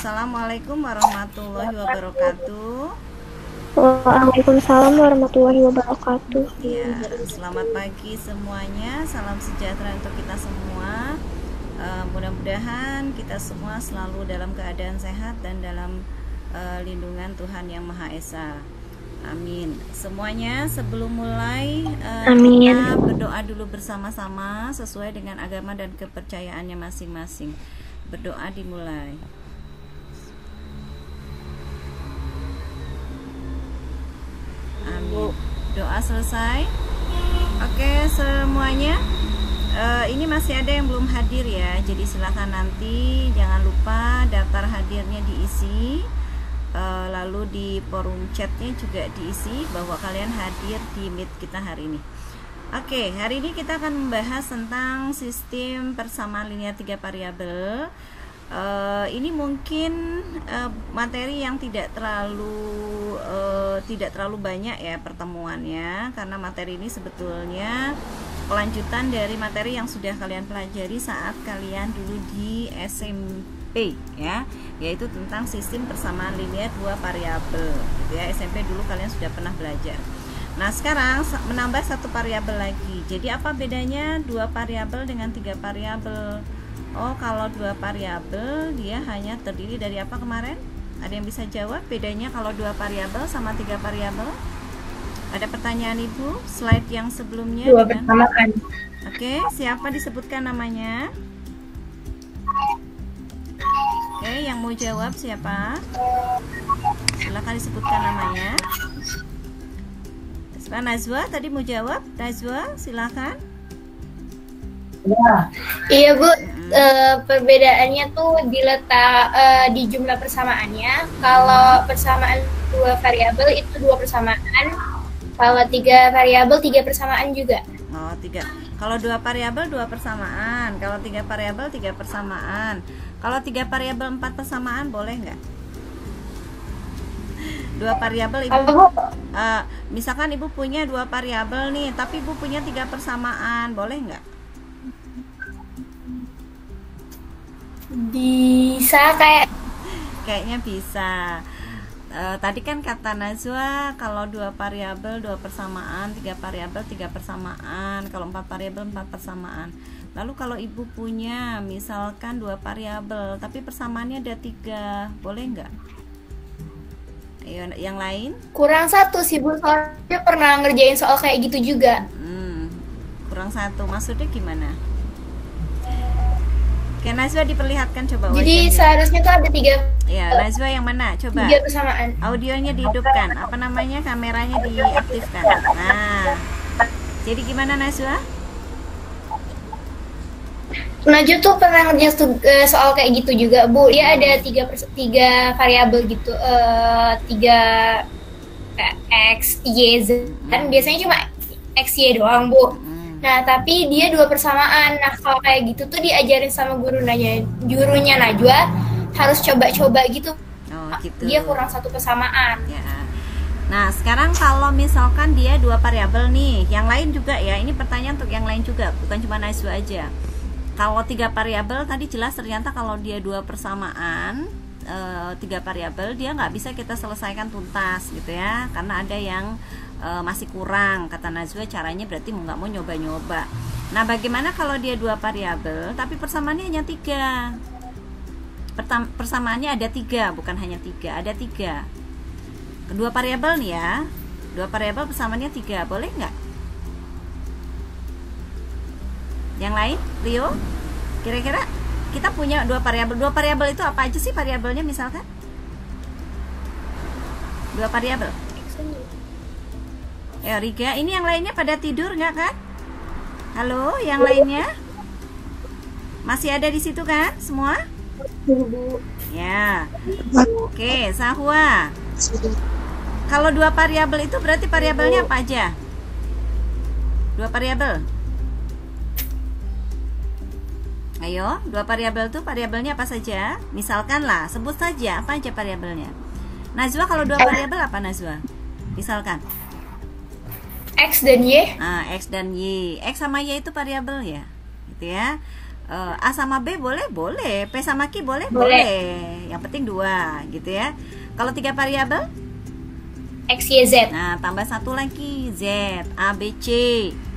Assalamualaikum warahmatullahi wabarakatuh. Waalaikumsalam warahmatullahi wabarakatuh. Ya, selamat pagi semuanya. Salam sejahtera untuk kita semua. Mudah-mudahan kita semua selalu dalam keadaan sehat dan dalam lindungan Tuhan Yang Maha Esa. Amin. Semuanya sebelum mulai Amin. kita berdoa dulu bersama-sama sesuai dengan agama dan kepercayaannya masing-masing. Berdoa dimulai. Amin. Doa selesai. Oke semuanya, ini masih ada yang belum hadir ya. Jadi silakan nanti jangan lupa daftar hadirnya diisi. Lalu di forum chatnya juga diisi bahwa kalian hadir di meet kita hari ini. Oke, hari ini kita akan membahas tentang sistem persamaan linear 3 variabel. Ini mungkin materi yang tidak terlalu banyak ya pertemuannya, karena materi ini sebetulnya kelanjutan dari materi yang sudah kalian pelajari saat kalian dulu di SMP ya, yaitu tentang sistem persamaan linear 2 variabel gitu ya. SMP dulu kalian sudah pernah belajar. Nah sekarang menambah 1 variabel lagi. Jadi apa bedanya 2 variabel dengan 3 variabel? Oh, kalau 2 variabel dia hanya terdiri dari apa kemarin? Ada yang bisa jawab bedanya kalau 2 variabel sama 3 variabel? Ada pertanyaan Ibu? Slide yang sebelumnya. 2 persamaan. Oke, siapa disebutkan namanya? Oke, yang mau jawab siapa? Silakan disebutkan namanya. Najwa tadi mau jawab. Najwa, silakan. Iya Bu, perbedaannya tuh diletak di jumlah persamaannya. Kalau persamaan 2 variabel itu 2 persamaan. Kalau 3 variabel 3 persamaan juga. Oh, 3. Kalau 2 variabel 2 persamaan. Kalau 3 variabel 3 persamaan. Kalau 3 variabel 4 persamaan boleh nggak? 2 variabel Ibu. Misalkan Ibu punya 2 variabel nih, tapi Ibu punya 3 persamaan, boleh nggak? Bisa Kayaknya bisa. Tadi kan kata Najwa kalau 2 variabel 2 persamaan, 3 variabel 3 persamaan, kalau 4 variabel 4 persamaan. Lalu kalau Ibu punya misalkan 2 variabel tapi persamaannya ada 3, boleh nggak? Ayo, yang lain? kurang 1 sih Bu, soalnya pernah ngerjain soal kayak gitu juga. Kurang 1, maksudnya gimana? Oke, Najwa diperlihatkan coba Jadi wajahnya. seharusnya tuh ada 3. Ya, Najwa yang mana? Coba. 3 persamaan. Audionya dihidupkan, apa namanya? Kameranya diaktifkan. Nah, jadi gimana Najwa? Najwa tuh pernah ngerjain soal kayak gitu juga Bu. Dia ada 3 variabel gitu, 3 X, Y, Z. Kan biasanya cuma X, Y doang Bu. Nah tapi dia 2 persamaan. Nah kalau kayak gitu tuh diajarin sama gurunya Najwa harus coba-coba gitu. Oh, gitu. Dia kurang 1 persamaan. Ya. Nah, sekarang kalau misalkan dia 2 variabel nih, yang lain juga ya. Ini pertanyaan untuk yang lain juga, bukan cuma Najwa aja. Kalau 3 variabel tadi jelas ternyata kalau dia 2 persamaan, 3 variabel dia nggak bisa kita selesaikan tuntas gitu ya, karena ada yang masih kurang. Kata Najwa caranya berarti nggak mau nyoba-nyoba. Nah, bagaimana kalau dia 2 variabel tapi persamaannya hanya 3? Persamaannya ada 3, bukan hanya 3, ada 3. Kedua variabel nih ya, 2 variabel persamaannya 3, boleh nggak? Yang lain, Rio? Kira-kira kita punya 2 variabel. 2 variabel itu apa aja sih variabelnya misalkan? 2 variabel. Ya, Riga, ini yang lainnya pada tidur nggak kan? Halo, yang lainnya? Masih ada di situ kan semua? Ya. Oke, Sahwa. Kalau 2 variabel itu berarti variabelnya apa aja? 2 variabel. Ayo, 2 variabel itu variabelnya apa saja? Misalkan lah, sebut saja apa aja variabelnya. Najwa, kalau 2 variabel apa Najwa? Misalkan X dan Y. X dan Y. X sama Y itu variabel ya, gitu ya. A sama B boleh, boleh. P sama Q boleh, Boleh. boleh. Yang penting 2 gitu ya. Kalau 3 variabel, X, Y, Z. nah tambah satu lagi Z, A, B, C,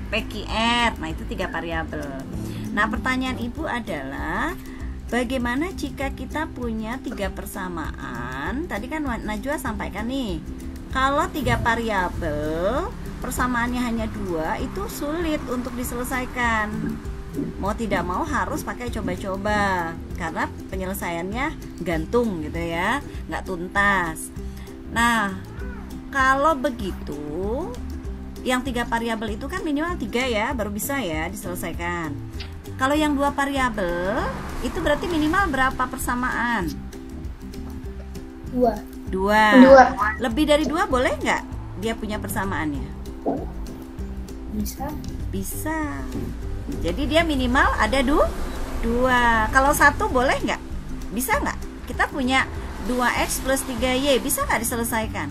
P, Q, R. Nah itu 3 variabel. Nah pertanyaan ibu adalah bagaimana jika kita punya 3 persamaan? Tadi kan Najwa sampaikan nih, kalau 3 variabel persamaannya hanya 2 itu sulit untuk diselesaikan. Mau tidak mau harus pakai coba-coba karena penyelesaiannya gantung gitu ya, nggak tuntas. Nah kalau begitu, yang 3 variabel itu kan minimal 3 ya, baru bisa ya diselesaikan. Kalau yang 2 variabel itu berarti minimal berapa persamaan? 2. 2. Lebih dari 2 boleh nggak dia punya persamaannya? Bisa. Bisa. Jadi dia minimal ada 2. Kalau 1 boleh nggak? Bisa nggak? Kita punya 2x plus 3y, bisa nggak diselesaikan?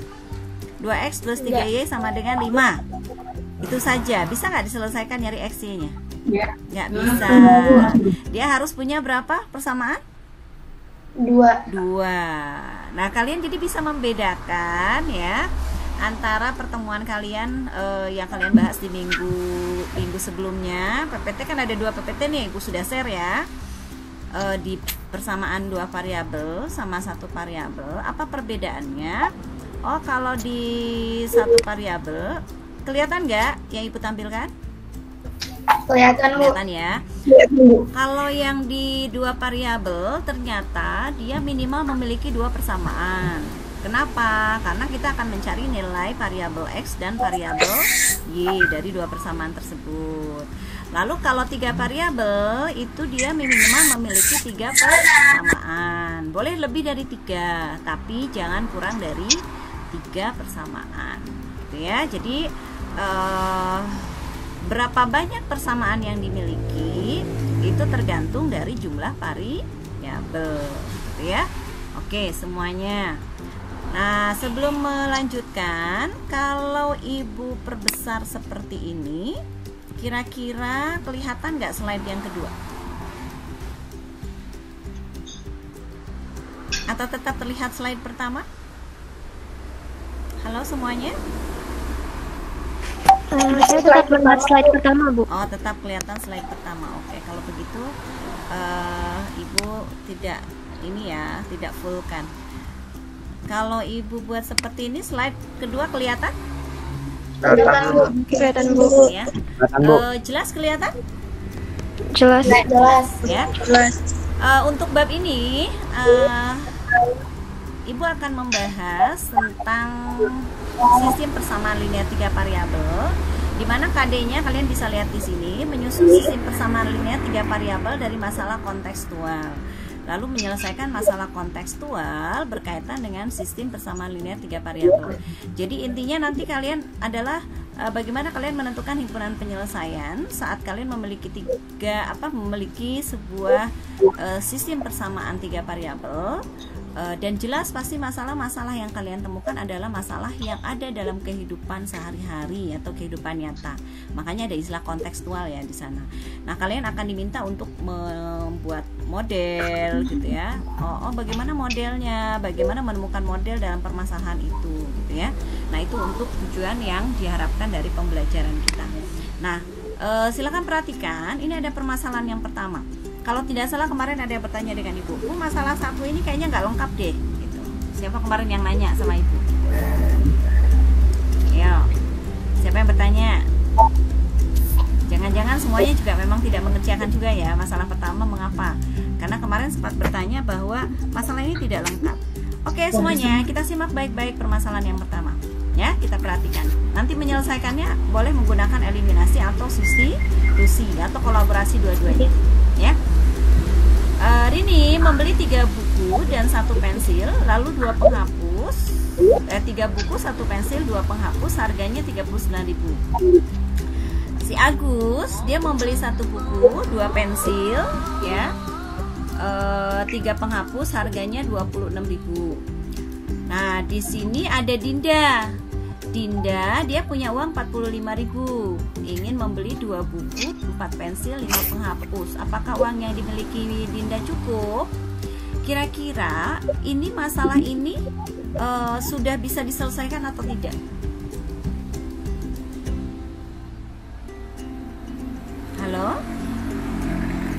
2x plus 3y sama dengan 5. Itu saja, bisa nggak diselesaikan nyari x-nya? Nggak bisa. Dia harus punya berapa persamaan? 2. 2. Nah kalian jadi bisa membedakan ya antara pertemuan kalian yang kalian bahas di minggu sebelumnya. PPT kan ada 2 PPT nih, aku sudah share ya, di persamaan 2 variabel sama 1 variabel. Apa perbedaannya? Oh kalau di 1 variabel kelihatan nggak yang ibu tampilkan? Kelihatan, Bu. Kelihatan ya. Kalau yang di 2 variabel ternyata dia minimal memiliki 2 persamaan. Kenapa? Karena kita akan mencari nilai variabel X dan variabel Y dari 2 persamaan tersebut. Lalu kalau 3 variabel itu dia minimal memiliki 3 persamaan. Boleh lebih dari 3, tapi jangan kurang dari 3 persamaan. Gitu ya. Jadi berapa banyak persamaan yang dimiliki itu tergantung dari jumlah variabel, gitu ya. Oke, semuanya. Nah, sebelum melanjutkan, kalau ibu perbesar seperti ini, kira-kira kelihatan nggak slide yang kedua? Atau tetap terlihat slide pertama? Halo semuanya? Saya tetap melihat slide pertama, Bu. Oh, tetap kelihatan slide pertama. Oke, kalau begitu ibu tidak ini ya, tidak full kan. Kalau ibu buat seperti ini, slide kedua kelihatan? Kelihatan, Bu. Ya. Jelas kelihatan? Jelas. Jelas. Ya. Untuk bab ini, ibu akan membahas tentang sistem persamaan linear 3 variabel, di mana KD-nya kalian bisa lihat di sini, menyusun sistem persamaan linear 3 variabel dari masalah kontekstual. Lalu menyelesaikan masalah kontekstual berkaitan dengan sistem persamaan linear 3 variabel. Jadi intinya nanti kalian adalah bagaimana kalian menentukan himpunan penyelesaian saat kalian memiliki memiliki sebuah sistem persamaan 3 variabel. Dan jelas pasti masalah-masalah yang kalian temukan adalah masalah yang ada dalam kehidupan sehari-hari atau kehidupan nyata. Makanya ada istilah kontekstual ya di sana. Nah, kalian akan diminta untuk membuat model gitu ya. Bagaimana modelnya? Bagaimana menemukan model dalam permasalahan itu gitu ya. Nah, itu untuk tujuan yang diharapkan dari pembelajaran kita. Nah, silakan perhatikan, ini ada permasalahan yang pertama. Kalau tidak salah kemarin ada yang bertanya dengan ibu, masalah 1 ini kayaknya nggak lengkap deh gitu. Siapa kemarin yang nanya sama ibu? Ya, siapa yang bertanya? Jangan-jangan semuanya juga memang tidak mengerjakan juga ya masalah pertama. Mengapa? Karena kemarin sempat bertanya bahwa masalah ini tidak lengkap. Oke, semuanya kita simak baik-baik permasalahan yang pertama. Ya, kita perhatikan. Nanti menyelesaikannya boleh menggunakan eliminasi atau substitusi atau kolaborasi dua-duanya. Ya. Rini membeli 3 buku dan 1 pensil, lalu 2 penghapus. 3 buku, 1 pensil, 2 penghapus, harganya 39.000. Si Agus dia membeli 1 buku, 2 pensil, ya. 3 penghapus, harganya 26.000. Nah, di sini ada Dinda. Dinda dia punya uang 45.000, ingin membeli 2 buku, 4 pensil, 5 penghapus. Apakah uang yang dimiliki Dinda cukup? Kira-kira ini masalah ini sudah bisa diselesaikan atau tidak? Halo?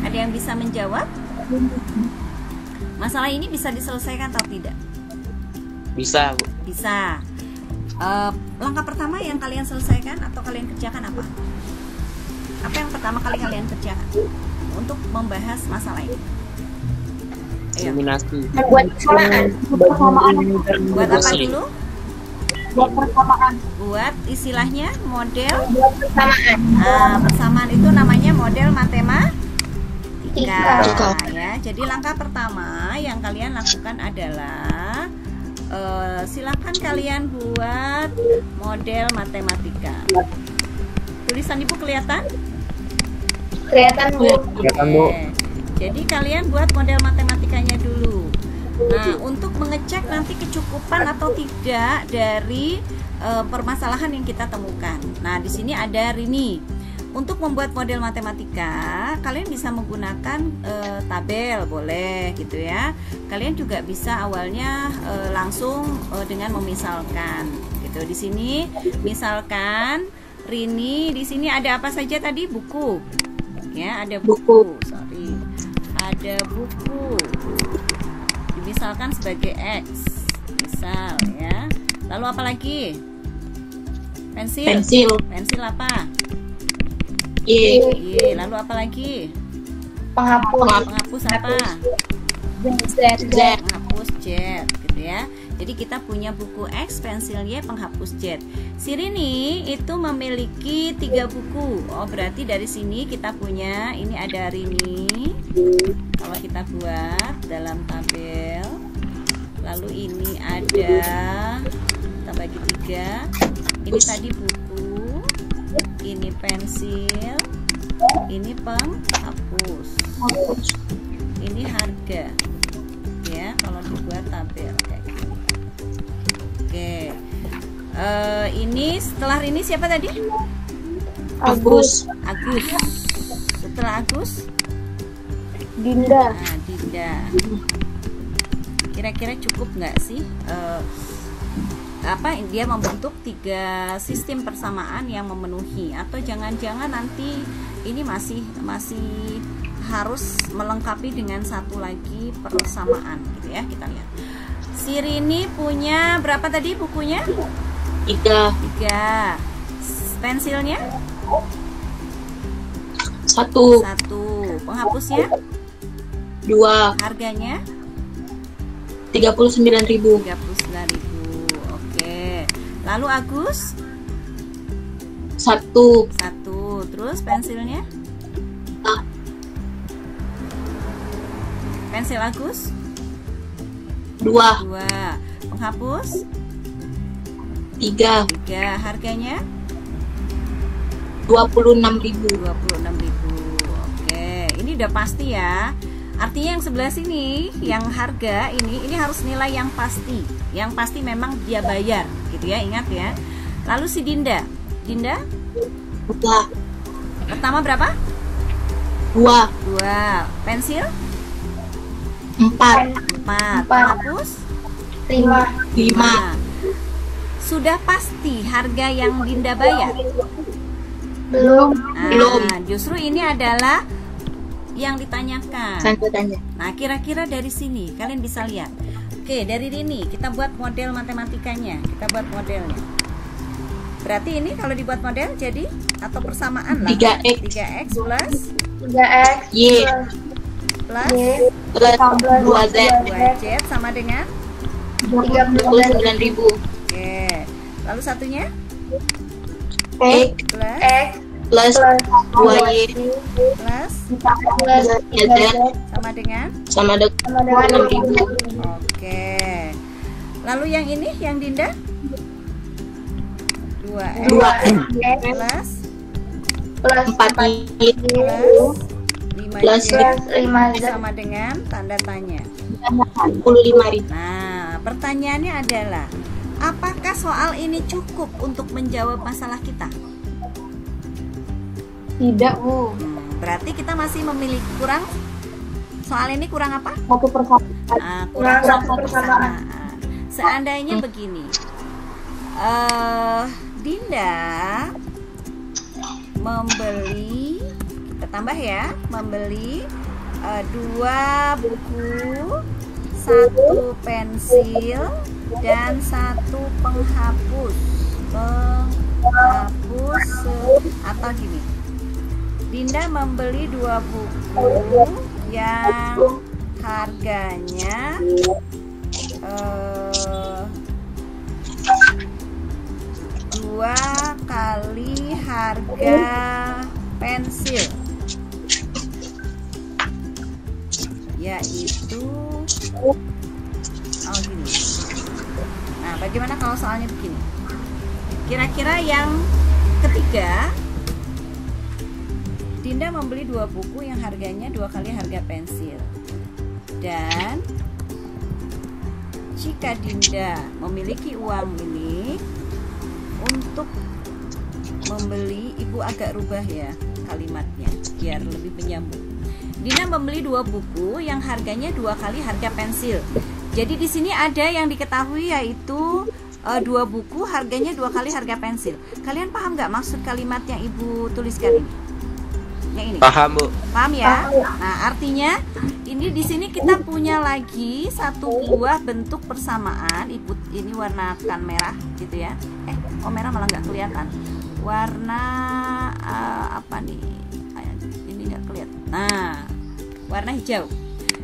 Ada yang bisa menjawab? Masalah ini bisa diselesaikan atau tidak? Bisa, Bu. Bisa. Langkah pertama yang kalian selesaikan atau kalian kerjakan apa? Apa yang pertama kali kalian kerjakan untuk membahas masalah ini? Ayo. Eliminasi. Membuat persamaan. Buat apa Eliminasi. dulu? Buat persamaan. Buat istilahnya model Buat persamaan. persamaan itu namanya model matematika Tika. ya. Jadi langkah pertama yang kalian lakukan adalah silakan kalian buat model matematika. Tulisan ibu kelihatan? Kelihatan, Bu. Kelihatan, Bu. Oke. Jadi kalian buat model matematikanya dulu. Nah, untuk mengecek nanti kecukupan atau tidak dari permasalahan yang kita temukan. Nah, di sini ada Rini. Untuk membuat model matematika, kalian bisa menggunakan tabel, boleh gitu ya. Kalian juga bisa awalnya langsung dengan memisalkan gitu. Di sini misalkan Rini, di sini ada apa saja tadi? Buku. Ya, ada buku. Sorry. Ada buku. Dimisalkan sebagai X. Misal ya. Lalu apa lagi? Pensil. Pensil apa? Y. Y. Lalu apa lagi? Penghapus. Penghapus apa? Z. Penghapus Z gitu ya. Jadi kita punya buku X, pensil Y, penghapus Z. Si Rini itu memiliki 3 buku. Oh, berarti dari sini kita punya, ini ada Rini. Kalau kita buat dalam tabel, lalu ini ada, kita bagi 3. Ini tadi buku, ini pensil, ini penghapus, ini harga ya kalau dibuat tabel kayak gini. Oke, ini setelah ini siapa tadi? Agus. Agus. Setelah Agus, Dinda. nah Dinda. Kira-kira cukup nggak sih? Apa dia membentuk 3 sistem persamaan yang memenuhi, atau jangan-jangan nanti ini masih harus melengkapi dengan satu lagi persamaan gitu ya. Kita lihat. Si Rini punya berapa tadi bukunya? 3. 3. Pensilnya? 1. 1. Penghapusnya? 2. Harganya? 39.000. 39.000. Oke. Lalu Agus? 1. 1. Terus pensilnya? Ah. Pensil Agus? 2. 2. Penghapus? 3. 3. Harganya? 26.000. 26.000. Oke, ini udah pasti ya. Artinya yang sebelah sini, yang harga ini harus nilai yang pasti. Yang pasti memang dia bayar, gitu ya, ingat ya. Lalu si Dinda. Dinda? 2. Pertama berapa? 2. 2. Pensil? 4. 4. Penghapus? 5. 5. Sudah pasti harga yang Dinda bayar? Belum. Nah, Belum. justru ini adalah yang ditanyakan. Saya tanya. Nah, kira-kira dari sini kalian bisa lihat. Oke, dari ini kita buat model matematikanya. Kita buat modelnya. Berarti ini kalau dibuat model jadi atau persamaan lah. 3X. 3X plus 3X. Y. plus Y. Plus 2Z. 2Z sama dengan 39.000. oke. Lalu satunya X. plus Plus 2Y. plus Z. sama dengan Sama dengan 6.000. oke. Lalu yang ini yang Dinda 2X 2. plus 4Y. plus 5Z 5Z. sama dengan tanda tanya. 25.000. Nah, pertanyaannya adalah Apakah soal ini cukup untuk menjawab masalah kita? Tidak, Bu. Berarti kita masih memiliki kurang, soal ini kurang apa? Satu persamaan. Kurang Kurang satu persamaan. persamaan. Seandainya begini, Dinda membeli, kita tambah ya, membeli 2 buku, 1 pensil, dan 1 penghapus. Atau gini, Dinda membeli 2 buku yang harganya 2 kali harga pensil, yaitu gini. Nah, bagaimana kalau soalnya begini? Kira-kira yang ketiga, Dinda membeli 2 buku yang harganya 2 kali harga pensil. Dan jika Dinda memiliki uang ini untuk membeli, Ibu agak rubah ya kalimatnya biar lebih menyambung. Dinda membeli 2 buku yang harganya 2 kali harga pensil. Jadi di sini ada yang diketahui yaitu 2 buku harganya 2 kali harga pensil. Kalian paham nggak maksud kalimat yang Ibu tuliskan ini? Yang ini. Paham, Bu. Paham ya? Nah, artinya ini di sini kita punya lagi 1 buah bentuk persamaan. Ibu ini warnakan merah gitu ya. Merah malah nggak kelihatan. Warna apa nih? Ini nggak kelihatan. Nah, warna hijau.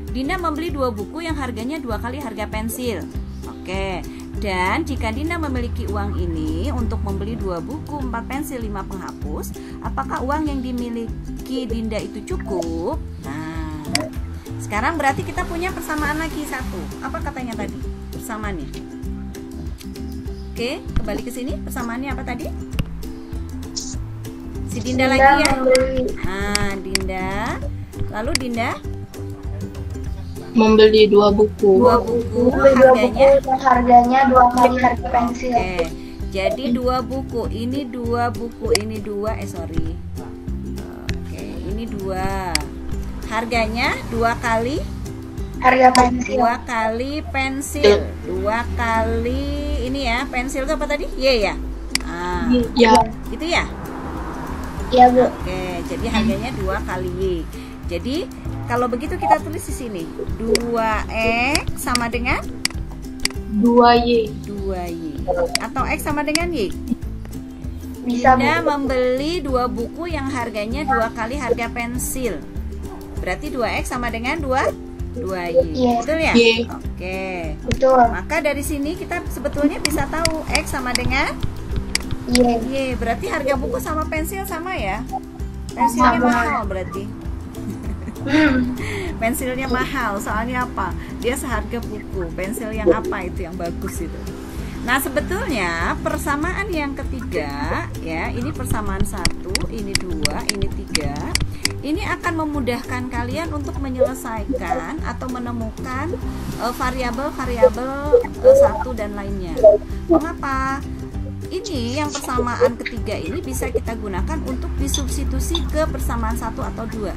Dinda membeli 2 buku yang harganya 2 kali harga pensil. Oke. Dan jika Dinda memiliki uang ini untuk membeli 2 buku, 4 pensil, 5 penghapus, apakah uang yang dimiliki Dinda itu cukup? Nah, sekarang berarti kita punya persamaan lagi 1. Apa katanya tadi? Persamaannya. Oke, kembali ke sini. Persamaannya apa tadi? Si Dinda lagi ya. Nah, Dinda. Lalu Dinda Membeli 2 buku. 2 buku harganya 2 kali harga pensil. Oke. Jadi 2 buku, ini 2 buku, ini 2, Oke, ini 2. Harganya 2 kali Harga pensil. 2 kali pensil. 2 kali ini ya, pensil itu apa tadi? Y ya? Ya. Gitu ya? Iya, Bu. Oke, jadi harganya 2 kali Y. Jadi kalau begitu kita tulis di sini 2X sama dengan 2Y. 2Y. Atau X sama dengan Y. Bisa, Dinda Bu. membeli 2 buku yang harganya 2 kali harga pensil. Berarti 2X sama dengan 2Y. Iya. Betul ya? Y. Oke. Betul. Maka dari sini kita sebetulnya bisa tahu X sama dengan Iya. Y. Berarti harga buku sama pensil sama ya? Pensilnya Sama. mahal berarti. Pensilnya mahal, soalnya apa? Dia seharga buku. Pensil yang apa itu yang bagus itu? Nah, sebetulnya persamaan yang ketiga ya, ini persamaan 1, ini 2, ini 3. Ini akan memudahkan kalian untuk menyelesaikan atau menemukan variabel-variabel 1 dan lainnya. Mengapa? Ini yang persamaan ketiga ini bisa kita gunakan untuk disubstitusi ke persamaan 1 atau 2.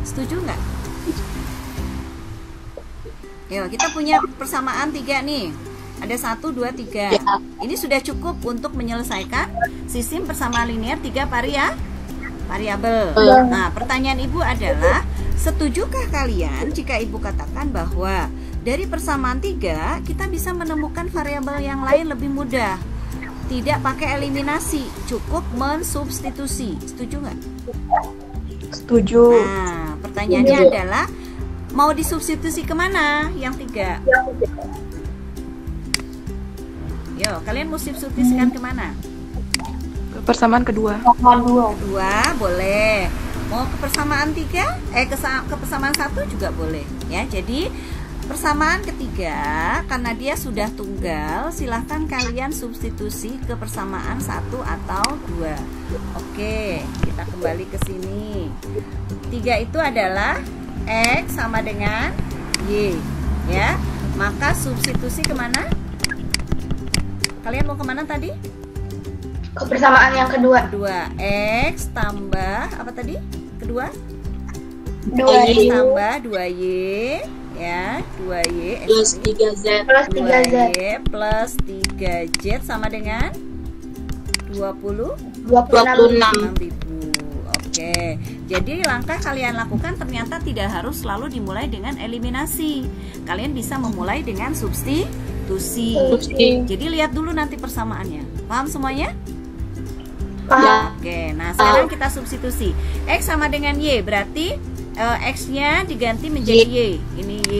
Setuju nggak? Yuk, kita punya persamaan 3 nih. Ada 1, 2, 3. Ini sudah cukup untuk menyelesaikan sistem persamaan linear 3 variabel. Nah, pertanyaan Ibu adalah, setujukah kalian jika Ibu katakan bahwa dari persamaan 3 kita bisa menemukan variabel yang lain lebih mudah? Tidak pakai eliminasi, cukup mensubstitusi. Setuju nggak? Setuju. Nah, pertanyaannya adalah mau disubstitusi kemana? Yang 3. Yo, kalian mau substitusikan kemana? Persamaan kedua. Kedua boleh. Mau ke persamaan 3? Ke persamaan 1 juga boleh. Ya, jadi persamaan ketiga karena dia sudah tunggal, silahkan kalian substitusi ke persamaan 1 atau 2. Oke, kita kembali ke sini. 3 itu adalah X sama dengan Y, ya. Maka substitusi kemana? Kalian mau kemana tadi? Kebersamaan yang kedua. Kedua, X tambah apa tadi? Kedua? 2Y X tambah 2Y ya, 2Y Plus 3Z. plus 3Z 2Y plus 3Z sama dengan 20 26. 6.000. Oke, jadi langkah kalian lakukan ternyata tidak harus selalu dimulai dengan eliminasi. Kalian bisa memulai dengan substitusi. Jadi lihat dulu nanti persamaannya. Paham semuanya? Paham. Oke, nah sekarang kita substitusi. X sama dengan Y, berarti X-nya diganti menjadi Y. Ini Y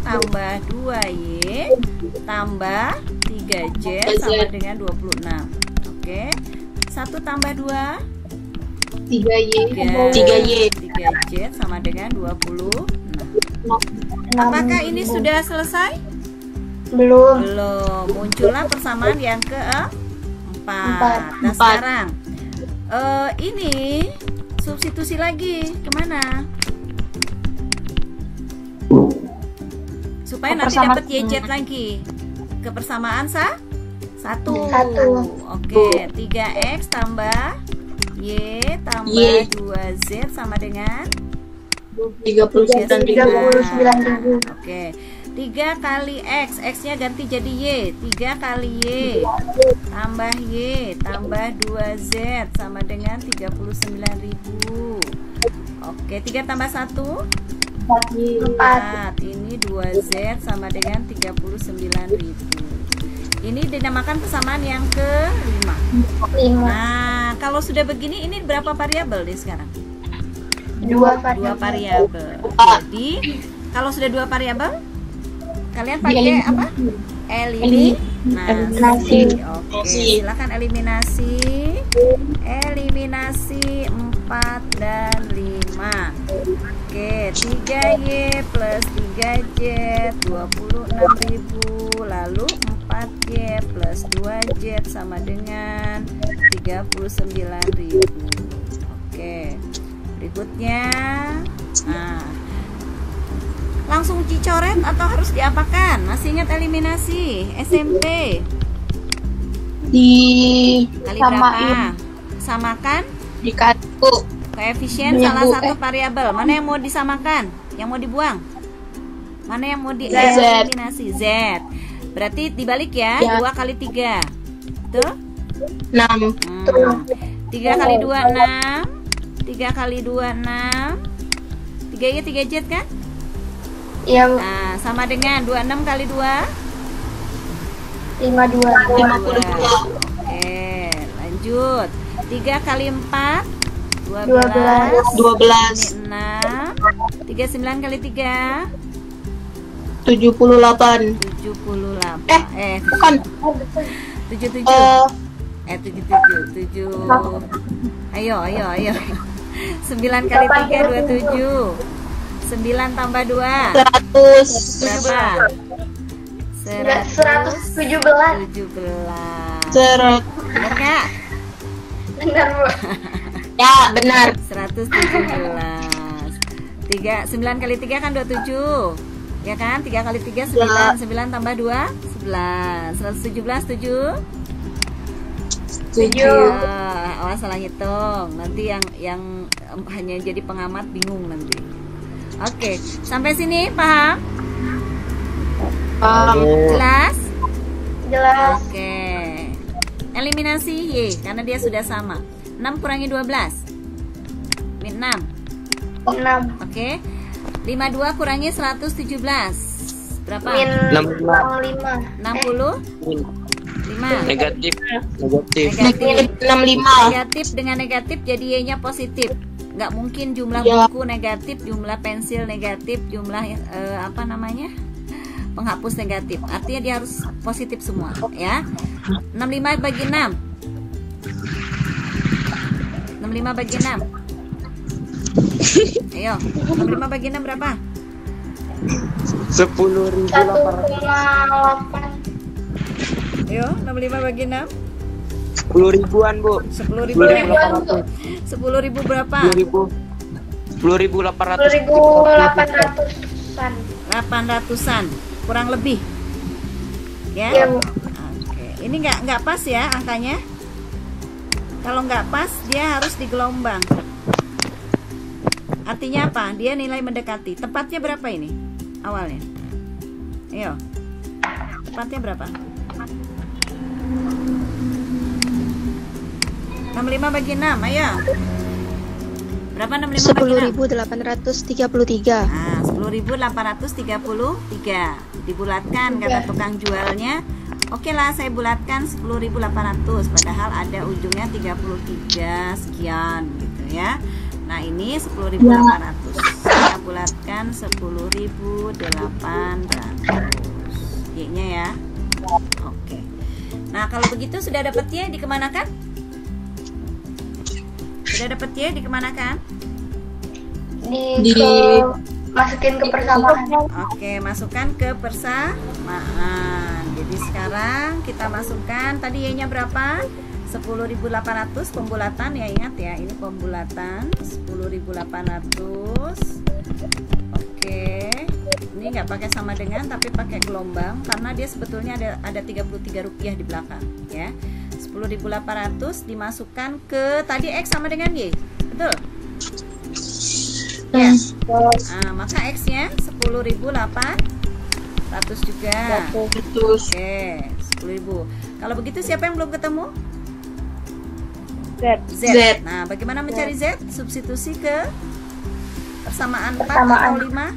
tambah 2Y tambah 3Z sama dengan 26. Oke, 1 tambah 2 3Y. 3Z sama dengan 26. Apakah ini sudah selesai? Belum. Belum. Muncullah persamaan yang keempat. Nah Empat. sekarang ini substitusi lagi kemana? Supaya nanti Kepersamaan. dapat YZ lagi. Kepersamaan satu. Oke, 3X tambah Y tambah Y. 2Z sama dengan 39.000. Oke, 3 kali X, X-nya ganti jadi Y. 3 kali Y tambah Y tambah 2Z sama dengan 39.000. Oke, 3 tambah 1 4. Ini 2Z sama dengan 39.000. Ini dinamakan persamaan yang kelima. 5. Nah, kalau sudah begini ini berapa variabel nih sekarang? 2 Dua variabel. Jadi kalau sudah 2 variabel, kalian pakai apa? Eliminasi. Oke, silakan eliminasi. Eliminasi 4 dan 5. Oke, 3Y plus 3Z 26.000. Lalu 4Y plus 2Z sama dengan 39.000. Oke. Berikutnya, nah, langsung dicoret atau harus diapakan? Masih ingat eliminasi SMP? Kali berapa? Samakan Di kartu. koefisien salah satu variabel. Mana yang mau disamakan? Yang mau dibuang? Mana yang mau dieliminasi? Z. Berarti dibalik ya, 2 kali 3. Betul? 6. 3 kali 2 6. 3 kali 2 6. 3Y 3Z kan? Iya, Bu. Nah, sama dengan 26 kali 2 52. 52. Oke, lanjut. 3 kali 4 12. 12. Ini 6. 39 kali 3 78. 78. Bukan. 77. 77. Ayo. 9 kali 3 27. 9 tambah 2 100. berapa? 117. 17. Seret. Benar nggak? Benar, Bu. Ya, benar. 117. 9 kali 3 kan 27. Ya kan? 3 kali 3 9. 9 tambah 2 11. 117 7. 7. Awas salah hitung. Nanti yang hanya jadi pengamat bingung nanti. Oke, sampai sini paham? Jelas? Jelas. Oke. Eliminasi Y karena dia sudah sama. 6 kurangi 12. Min 6. 6. Oke. 52 kurangi 117. Berapa? Min 65. 60. 5. Negatif. Negatif. 65. Negatif dengan negatif jadi Y-nya positif. Nggak mungkin jumlah Ya. buku negatif, jumlah pensil negatif, jumlah penghapus negatif. Artinya dia harus positif semua, ya. 65 bagi 6. 65 bagi 6. Ayo, 65 bagi 6 berapa? 10.800. 1,8. Ayo, 65 bagi 6. 10 ribuan, Bu. 10.000. 10.000 berapa? 10.800. 10.800-an. 800-an, kurang lebih. Ya. Iya, Bu. Oke. Ini nggak pas ya angkanya. Kalau nggak pas dia harus digelombang. Artinya apa? Dia nilai mendekati. Tepatnya berapa ini awalnya? Ayo. Tepatnya berapa? 65 bagi 6, ayo. Berapa 65 bagi 6? 10.833. Nah, 10.833. Dibulatkan kata tukang jualnya. Oke lah, saya bulatkan 10.800, padahal ada ujungnya 33 sekian gitu ya. Nah, ini 10.800. Saya bulatkan 10.800. Y-nya ya. Oke. Nah, kalau begitu sudah dapat Y, dikemanakan? Sudah dapat Y, dikemanakan? Masukin ke persamaan. Oke, masukkan ke persamaan. Jadi sekarang kita masukkan tadi Y-nya berapa? 10.800 pembulatan ya, ingat ya, ini pembulatan 10.800. Oke. Ini nggak pakai sama dengan tapi pakai gelombang karena dia sebetulnya ada 33 rupiah di belakang ya. 10.800 dimasukkan ke tadi X sama dengan Y. Betul? Ya. Nah, maka X-nya 10.800 juga. Oke, 10.000. Kalau begitu siapa yang belum ketemu? Z. Nah, bagaimana mencari Z? Substitusi ke persamaan 4 atau 5?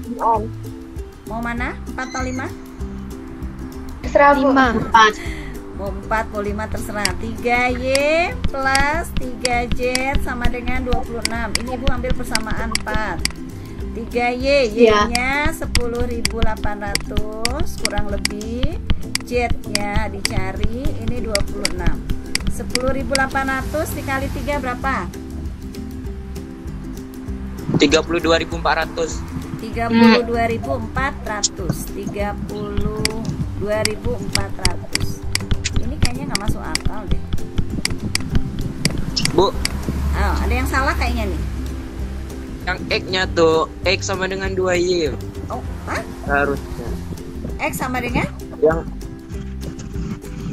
Mau mana? 4 atau 5? Terserah Bu. 5. Mau 4, mau 5 terserah. 3Y plus 3Z sama dengan 26. Ini Ibu ambil persamaan 4. 3Y, Y-nya 10.800 kurang lebih. Z-nya dicari, ini 26. 10.800 dikali 3 berapa? 32.400. 32.400. 32.400. Ini kayaknya nggak masuk akal deh. Bu, Oh, ada yang salah kayaknya nih. yang X-nya tuh X sama dengan 2Y. Oh, hah? Harusnya. X sama dengan? Yang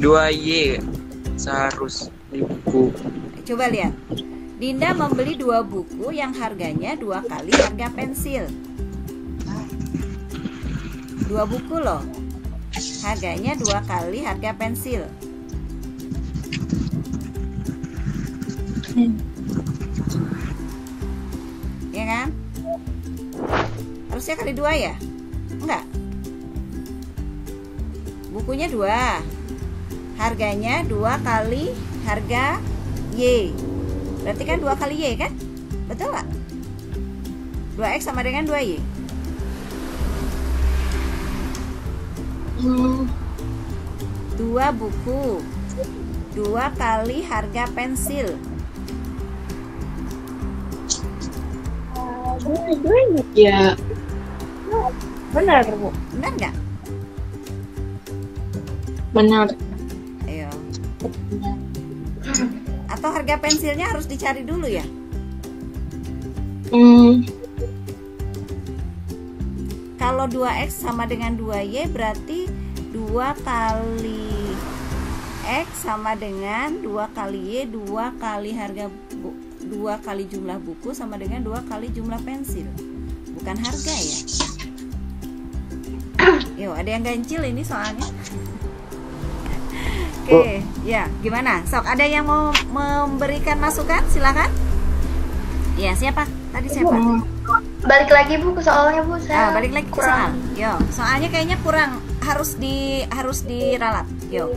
2Y seharus di buku. Coba lihat. Dinda membeli 2 buku yang harganya 2 kali harga pensil. 2 buku loh. Harganya 2 kali harga pensil. Ya kan? Harusnya kali 2 ya? Enggak. Bukunya 2. Harganya 2 kali harga Y. Berarti kan 2 kali Y kan? Betul nggak? 2X sama dengan 2Y. 2 buku, 2 kali harga pensil. Ya. Benar, Bu. Benar nggak? Benar. Ayo. Atau harga pensilnya harus dicari dulu ya? Kalau 2X sama dengan 2Y berarti 2 kali X sama dengan 2 kali Y, 2 kali harga 2 kali jumlah buku sama dengan 2 kali jumlah pensil. Bukan harga ya? Yo, ada yang ganjil ini soalnya. Oke, ya, gimana? Sok, ada yang mau memberikan masukan? Silakan. Ya, siapa? Tadi siapa? Balik lagi Bu ke soalnya Bu. Saya Balik lagi ke soal. Yo, soalnya kayaknya kurang, harus diralat. Yo.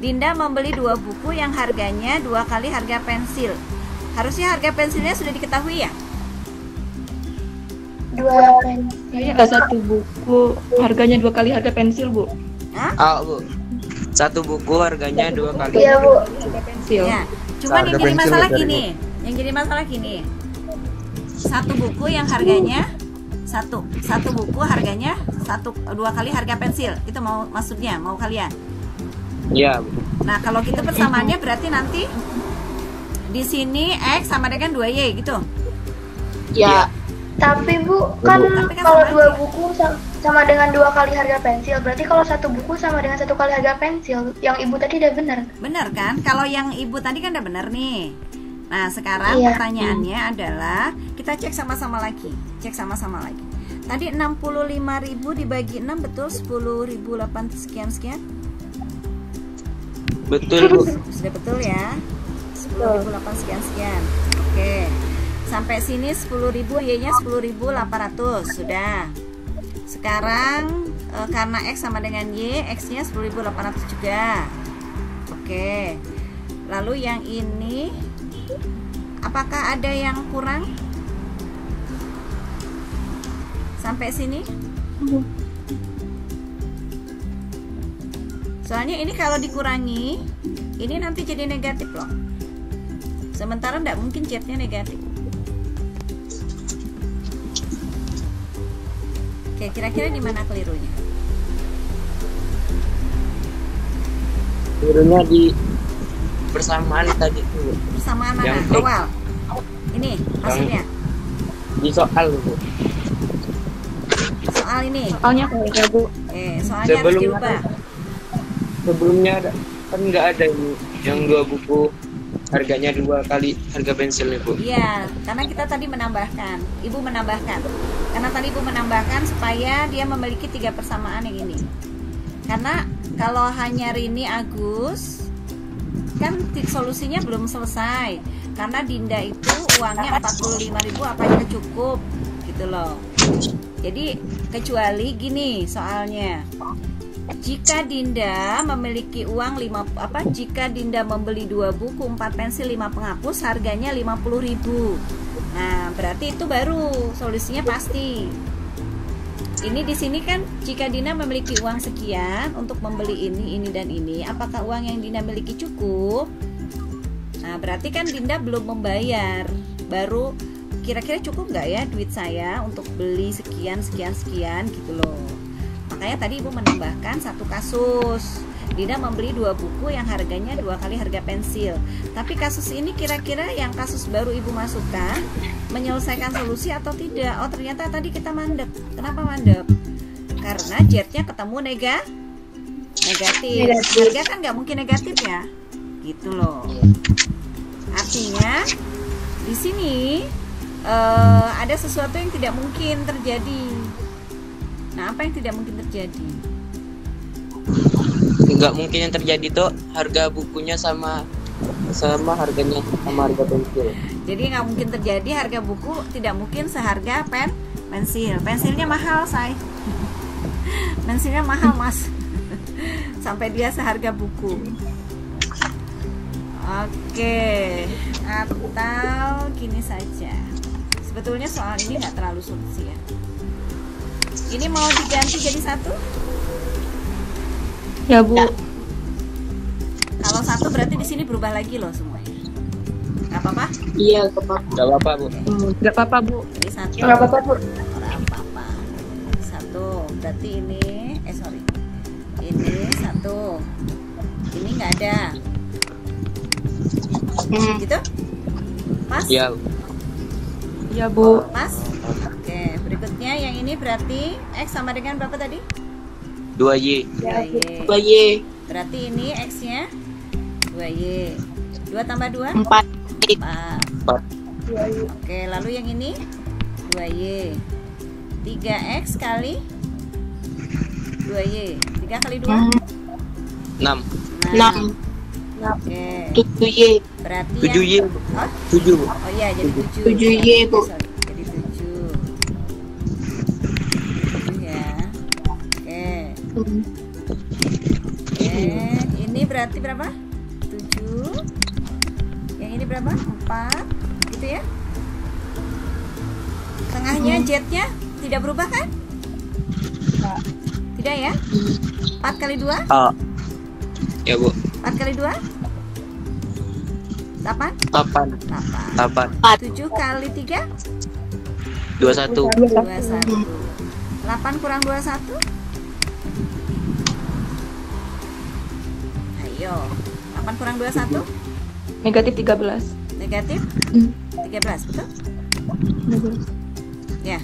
Dinda membeli 2 buku yang harganya 2 kali harga pensil. Harusnya harga pensilnya sudah diketahui ya? 2 pensil. Kayak satu buku harganya 2 kali harga pensil, Bu. Hah? Ah, Bu. Satu buku harganya 2 kali. Iya Bu. Harga pensil. Ya. Cuman Harga yang jadi pensil masalah dari gini. Yang jadi masalah gini. Satu buku yang harganya satu buku harganya 2 kali harga pensil. Itu mau maksudnya, mau kalian? Iya, Bu. Nah, kalau gitu persamaannya berarti nanti di sini X sama dengan 2Y gitu. Ya. Tapi Bu, kan Tapi kan kalau sama 2 aja. buku sama dengan 2 kali harga pensil. Berarti kalau satu buku sama dengan 1 kali harga pensil. Yang ibu tadi udah benar. Benar kan? Kalau yang ibu tadi kan udah benar nih. Nah sekarang Iya. pertanyaannya adalah kita cek sama-sama lagi. Cek sama-sama lagi. Tadi 65.000 dibagi 6 betul 10.008 sekian-sekian? Betul Bu. Sudah betul ya? 10.008 sekian-sekian. Oke. Sampai sini 10.000, Y-nya 10.800. Sudah. Sekarang karena X sama dengan Y, X-nya 10.800 juga. Oke. Lalu yang ini apakah ada yang kurang? Sampai sini? Soalnya ini kalau dikurangi, ini nanti jadi negatif loh. Sementara tidak mungkin Z-nya negatif. Oke, kira-kira di mana kelirunya? Turunnya di persamaan tadi tuh. Persamaan mana? Yang X. Awal. Ini maksudnya. Di soal Bu. Soal ini. Soalnya kayak Bu. Soalnya harus dirubah. Sebelumnya ada, kan nggak ada ini yang 2 buku harganya 2 kali harga pensilnya Bu. Iya, karena kita tadi menambahkan. Ibu menambahkan. Karena tadi Ibu menambahkan supaya dia memiliki 3 persamaan yang ini. Karena kalau hanya Rini Agus kan solusinya belum selesai. Karena Dinda itu uangnya 45.000 apakah cukup gitu loh. Jadi kecuali gini soalnya. Jika Dinda memiliki uang jika Dinda membeli 2 buku, 4 pensil, 5 penghapus, harganya 50.000. Nah, berarti itu baru solusinya pasti. Ini di sini kan jika Dinda memiliki uang sekian untuk membeli ini dan ini, apakah uang yang Dinda miliki cukup? Nah, berarti kan Dinda belum membayar. Baru kira-kira cukup nggak ya duit saya untuk beli sekian gitu loh. Makanya tadi Ibu menambahkan 1 kasus. Dinda membeli 2 buku yang harganya 2 kali harga pensil. Tapi kasus ini kira-kira yang kasus baru Ibu masukkan menyelesaikan solusi atau tidak? Oh ternyata tadi kita mandek. Kenapa mandek? Karena Z-nya ketemu negatif. Harga kan nggak mungkin negatif ya, gitu loh. Artinya di sini ada sesuatu yang tidak mungkin terjadi. Nah, apa yang tidak mungkin terjadi? Nggak mungkin yang terjadi tuh harga bukunya sama harganya sama harga pensil. Jadi nggak mungkin terjadi harga buku tidak mungkin seharga pensil. Pensilnya mahal, say. Pensilnya mahal, Mas. Sampai dia seharga buku. Oke. Atau gini saja. Sebetulnya soal ini nggak terlalu sulit sih ya. Ini mau diganti jadi 1? Ya Bu. Kalau 1 berarti di sini berubah lagi loh semuanya. Nggak apa-apa? Iya, Nggak apa-apa Bu. Nggak apa-apa Bu. Jadi 1. nggak apa-apa Bu. Nggak apa-apa. 1 berarti ini sorry. Ini 1. Ini nggak ada. Gitu? Pas? Iya. Iya Bu. Pas? Oke, berikutnya yang ini berarti X sama dengan berapa tadi? 2Y. 2Y. 2Y. Berarti ini X-nya 2Y. 2 tambah 2? 4. 4. Oke, lalu yang ini 2Y. 3X kali 2Y. 3 kali 2? 6. 6. Oke. 7Y. Berarti 7Y. yang 7 Bu. Oh iya, jadi 7. 7Y, Bu. Sorry, jadi 7. 7 ya. Oke. Oke, ini berarti berapa? 7. Yang ini berapa? 4. Gitu ya. Tengahnya Z-nya tidak berubah kan? Tidak ya? 4 kali 2? Ya Bu. 4 kali 2? 8? 8. 8. 7 kali 3? 21. 21. 8 kurang 21? Ayo. 8 kurang 21? Negatif 13. Negatif? 13, betul? Ya.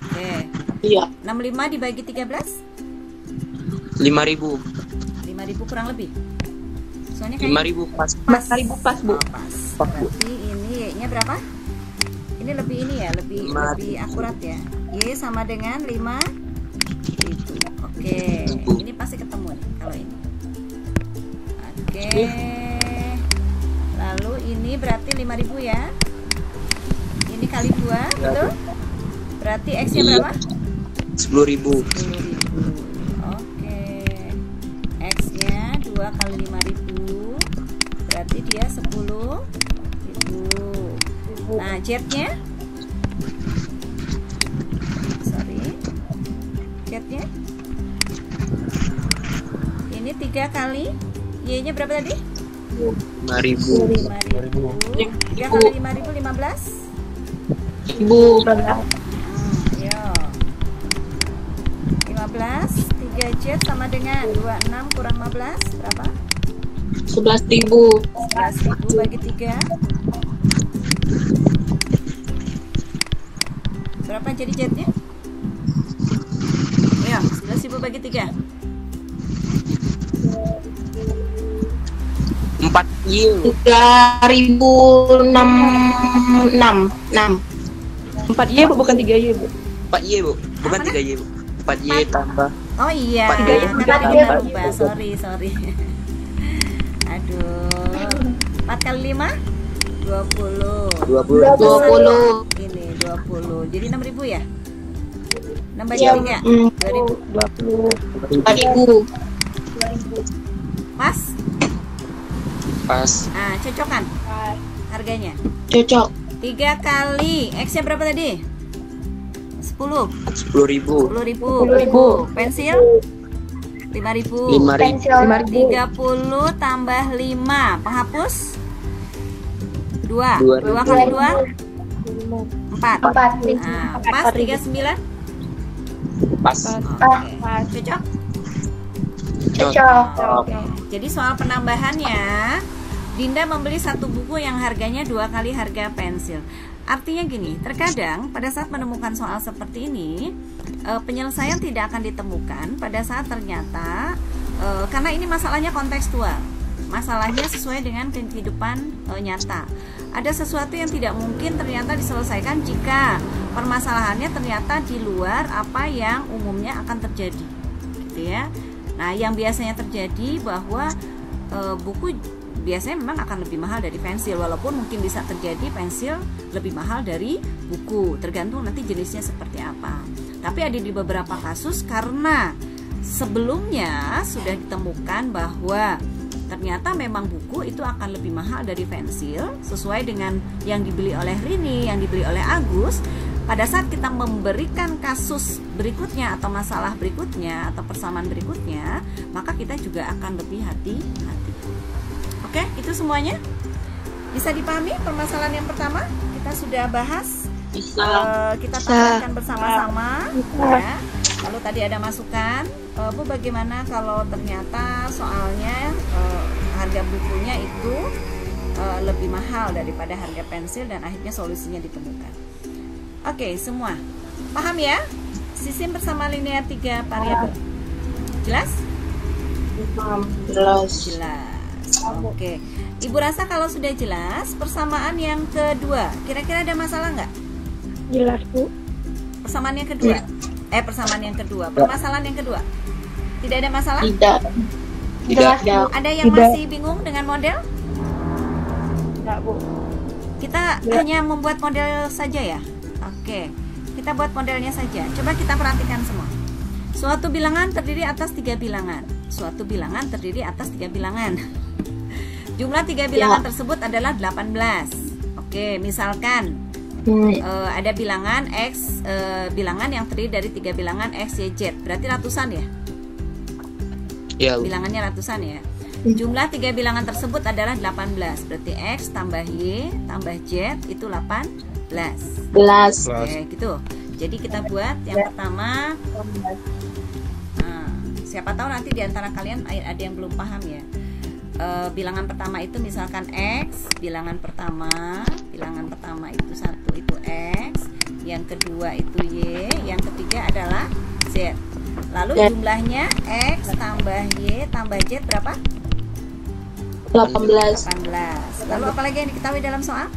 Oke. Iya. 65 dibagi 13? 5.000. 5.000 kurang lebih. Soalnya kayak 5.000 pas. 5.000 pas, Bu. Oh, pas. Berarti ini Y-nya berapa? Ini lebih ini ya, lebih akurat ya. Y sama dengan 5. Oke, ini pasti ketemu nih kalau ini. Oke. Lalu ini berarti 5.000 ya. Ini kali 2, betul? Berarti X-nya berapa? 10.000. 10.000. Oke. X-nya 2 kali 5.000. Berarti dia 10.000. Nah, Z-nya? Sorry. Z-nya? Ini 3 kali Y-nya berapa tadi? 5.000. 5.000. 3 kali 5.000 15. Ibu. Yo. 15 3Z sama dengan 26 kurang 15 berapa? 11.000. 11.000 bagi 3. Berapa jadi Z-nya? Ya, 11.000 bagi 3. 4Y. 3.066. 4Y Bu, bukan 3Y Bu. 4Y, Bu. Bukan 3Y, Bu. 4Y tambah. Oh iya, 4Y. kan tadi kita lupa. Sorry. Aduh. 4 kali 5? 20. 20. Ini 20. Jadi 6.000 ya? 6 bagi Iya. 3. 2.000. 4.000. Pas? Pas. Ah, cocok kan? Harganya. Cocok. 3 kali X-nya berapa tadi? 10. 10.000. 10.000. Pensil? 5.000. 5.000. Pensil 30 tambah 5. Penghapus? 2. 2.000. 2 kali 2? 4. 4. Nah, pas 39? Pas. Oke. Cocok? Cocok. Oke. Jadi soal penambahannya, Dinda membeli satu buku yang harganya 2 kali harga pensil. Artinya gini, terkadang pada saat menemukan soal seperti ini, penyelesaian tidak akan ditemukan pada saat ternyata karena ini masalahnya kontekstual. Masalahnya sesuai dengan kehidupan nyata. Ada sesuatu yang tidak mungkin ternyata diselesaikan jika permasalahannya ternyata di luar apa yang umumnya akan terjadi, gitu ya. Nah, yang biasanya terjadi bahwa buku biasanya memang akan lebih mahal dari pensil, walaupun mungkin bisa terjadi pensil lebih mahal dari buku, tergantung nanti jenisnya seperti apa. Tapi ada di beberapa kasus karena sebelumnya sudah ditemukan bahwa ternyata memang buku itu akan lebih mahal dari pensil sesuai dengan yang dibeli oleh Rini, yang dibeli oleh Agus. Pada saat kita memberikan kasus berikutnya atau masalah berikutnya atau persamaan berikutnya, maka kita juga akan lebih hati-hati. Oke, itu semuanya bisa dipahami. Permasalahan yang pertama kita sudah bahas, kita tambahkan bersama-sama ya. Lalu tadi ada masukan, Bu, bagaimana kalau ternyata soalnya harga bukunya itu lebih mahal daripada harga pensil dan akhirnya solusinya ditemukan. Oke, semua paham ya? Sistem bersama linear 3 variabel. Jelas? Jelas. Oke. Ibu rasa kalau sudah jelas, persamaan yang kedua, kira-kira ada masalah nggak? Jelas, Bu. Persamaan yang kedua. Persamaan yang kedua. Permasalahan yang kedua. Tidak ada masalah? Tidak. Jelas. Ada yang masih bingung dengan model? Enggak, Bu. Kita hanya membuat model saja ya? Oke. Kita buat modelnya saja. Coba kita perhatikan semua. Suatu bilangan terdiri atas 3 bilangan. Suatu bilangan terdiri atas 3 bilangan. Jumlah 3 bilangan tersebut adalah 18. Oke, misalkan ada bilangan X, bilangan yang terdiri dari 3 bilangan X, Y, Z. Berarti ratusan ya? Ya. Bilangannya ratusan ya. Jumlah 3 bilangan tersebut adalah 18. Berarti X tambah Y tambah Z itu 18. Oke, gitu. Jadi kita buat yang pertama. Nah, siapa tahu nanti di antara kalian ada yang belum paham ya. Bilangan pertama itu misalkan X, bilangan pertama itu 1 itu X, yang kedua itu Y, yang ketiga adalah Z. Lalu Z. jumlahnya X tambah Y tambah Z berapa? 18. 18. Lalu apa lagi yang diketahui dalam soal?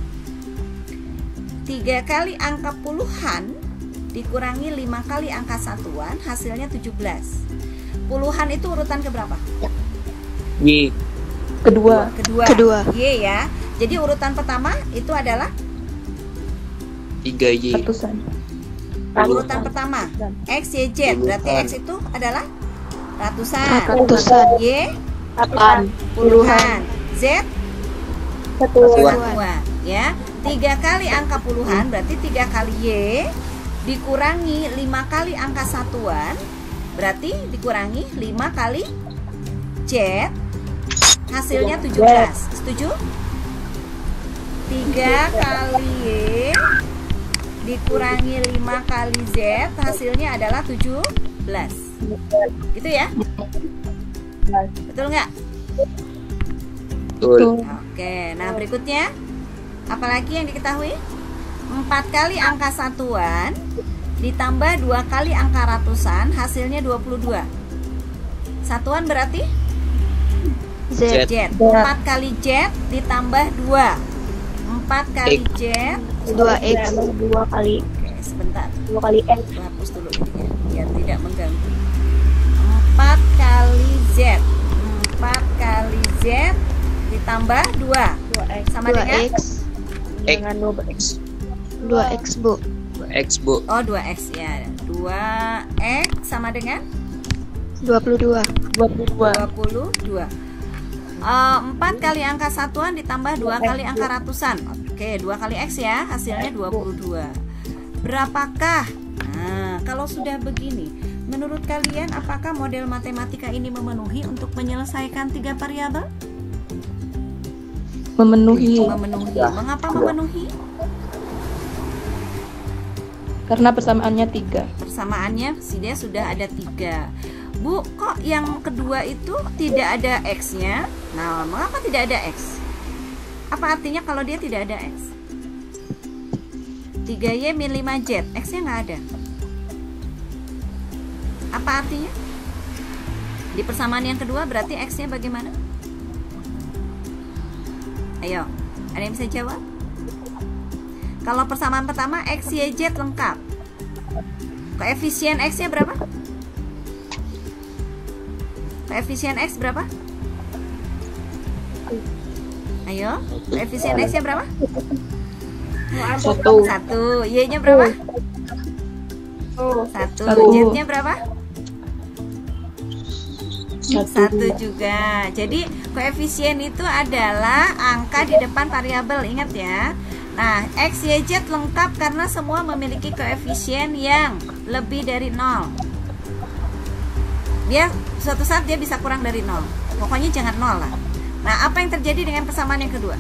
3 kali angka puluhan dikurangi 5 kali angka satuan, hasilnya 17. Puluhan itu urutan keberapa? Y. Kedua. Kedua. Y ya. Jadi urutan pertama itu adalah 3Y. Ratusan. urutan pertama X, Y, Z. Berarti X itu adalah ratusan. Y 8. puluhan. Z Satuan. satuan. Ya. 3 kali angka puluhan berarti 3 kali Y dikurangi 5 kali angka satuan, berarti dikurangi 5 kali Z, hasilnya 17. Setuju? 3 kali Y dikurangi 5 kali Z, hasilnya adalah 17. Gitu ya? Betul nggak? Betul. Oke, nah berikutnya apalagi yang diketahui? 4 kali angka satuan ditambah 2 kali angka ratusan, hasilnya 22. Satuan berarti Z. Z. 4 kali Z ditambah 2. 4 kali Z 2x. 2 kali. Oke, sebentar. 2 kali X. Aku hapus dulu ini ya, biar tidak mengganggu. 4 kali Z. 4 kali Z ditambah 2 sama dengan 2x. Dengan 12. 2x, Bu. X, Bu. oh 2x ya. 2x sama dengan 22. 22. 4 kali angka satuan ditambah 2 kali angka ratusan. Oke, 2 kali X ya, hasilnya 22. Berapakah? Nah, kalau sudah begini, menurut kalian apakah model matematika ini memenuhi untuk menyelesaikan 3 variabel? Memenuhi. Memenuhi. Mengapa memenuhi? Karena persamaannya 3. Persamaannya dia sudah ada 3. Bu, kok yang kedua itu tidak ada X-nya? Nah, mengapa tidak ada X? Apa artinya kalau dia tidak ada X? 3Y min 5Z, X-nya nggak ada. Apa artinya? Di persamaan yang kedua berarti X-nya bagaimana? Ayo, ada yang bisa jawab? Kalau persamaan pertama X, Y, Z lengkap. Koefisien X-nya berapa? Koefisien X berapa? Ayo, koefisien X-nya berapa? 1. Y-nya berapa? 1. Z-nya berapa? 1 juga. Jadi koefisien itu adalah angka di depan variabel, ingat ya. Nah, X, Y, Z lengkap karena semua memiliki koefisien yang lebih dari 0. Dia suatu saat dia bisa kurang dari 0. Pokoknya jangan 0 lah. Nah, apa yang terjadi dengan persamaan yang kedua?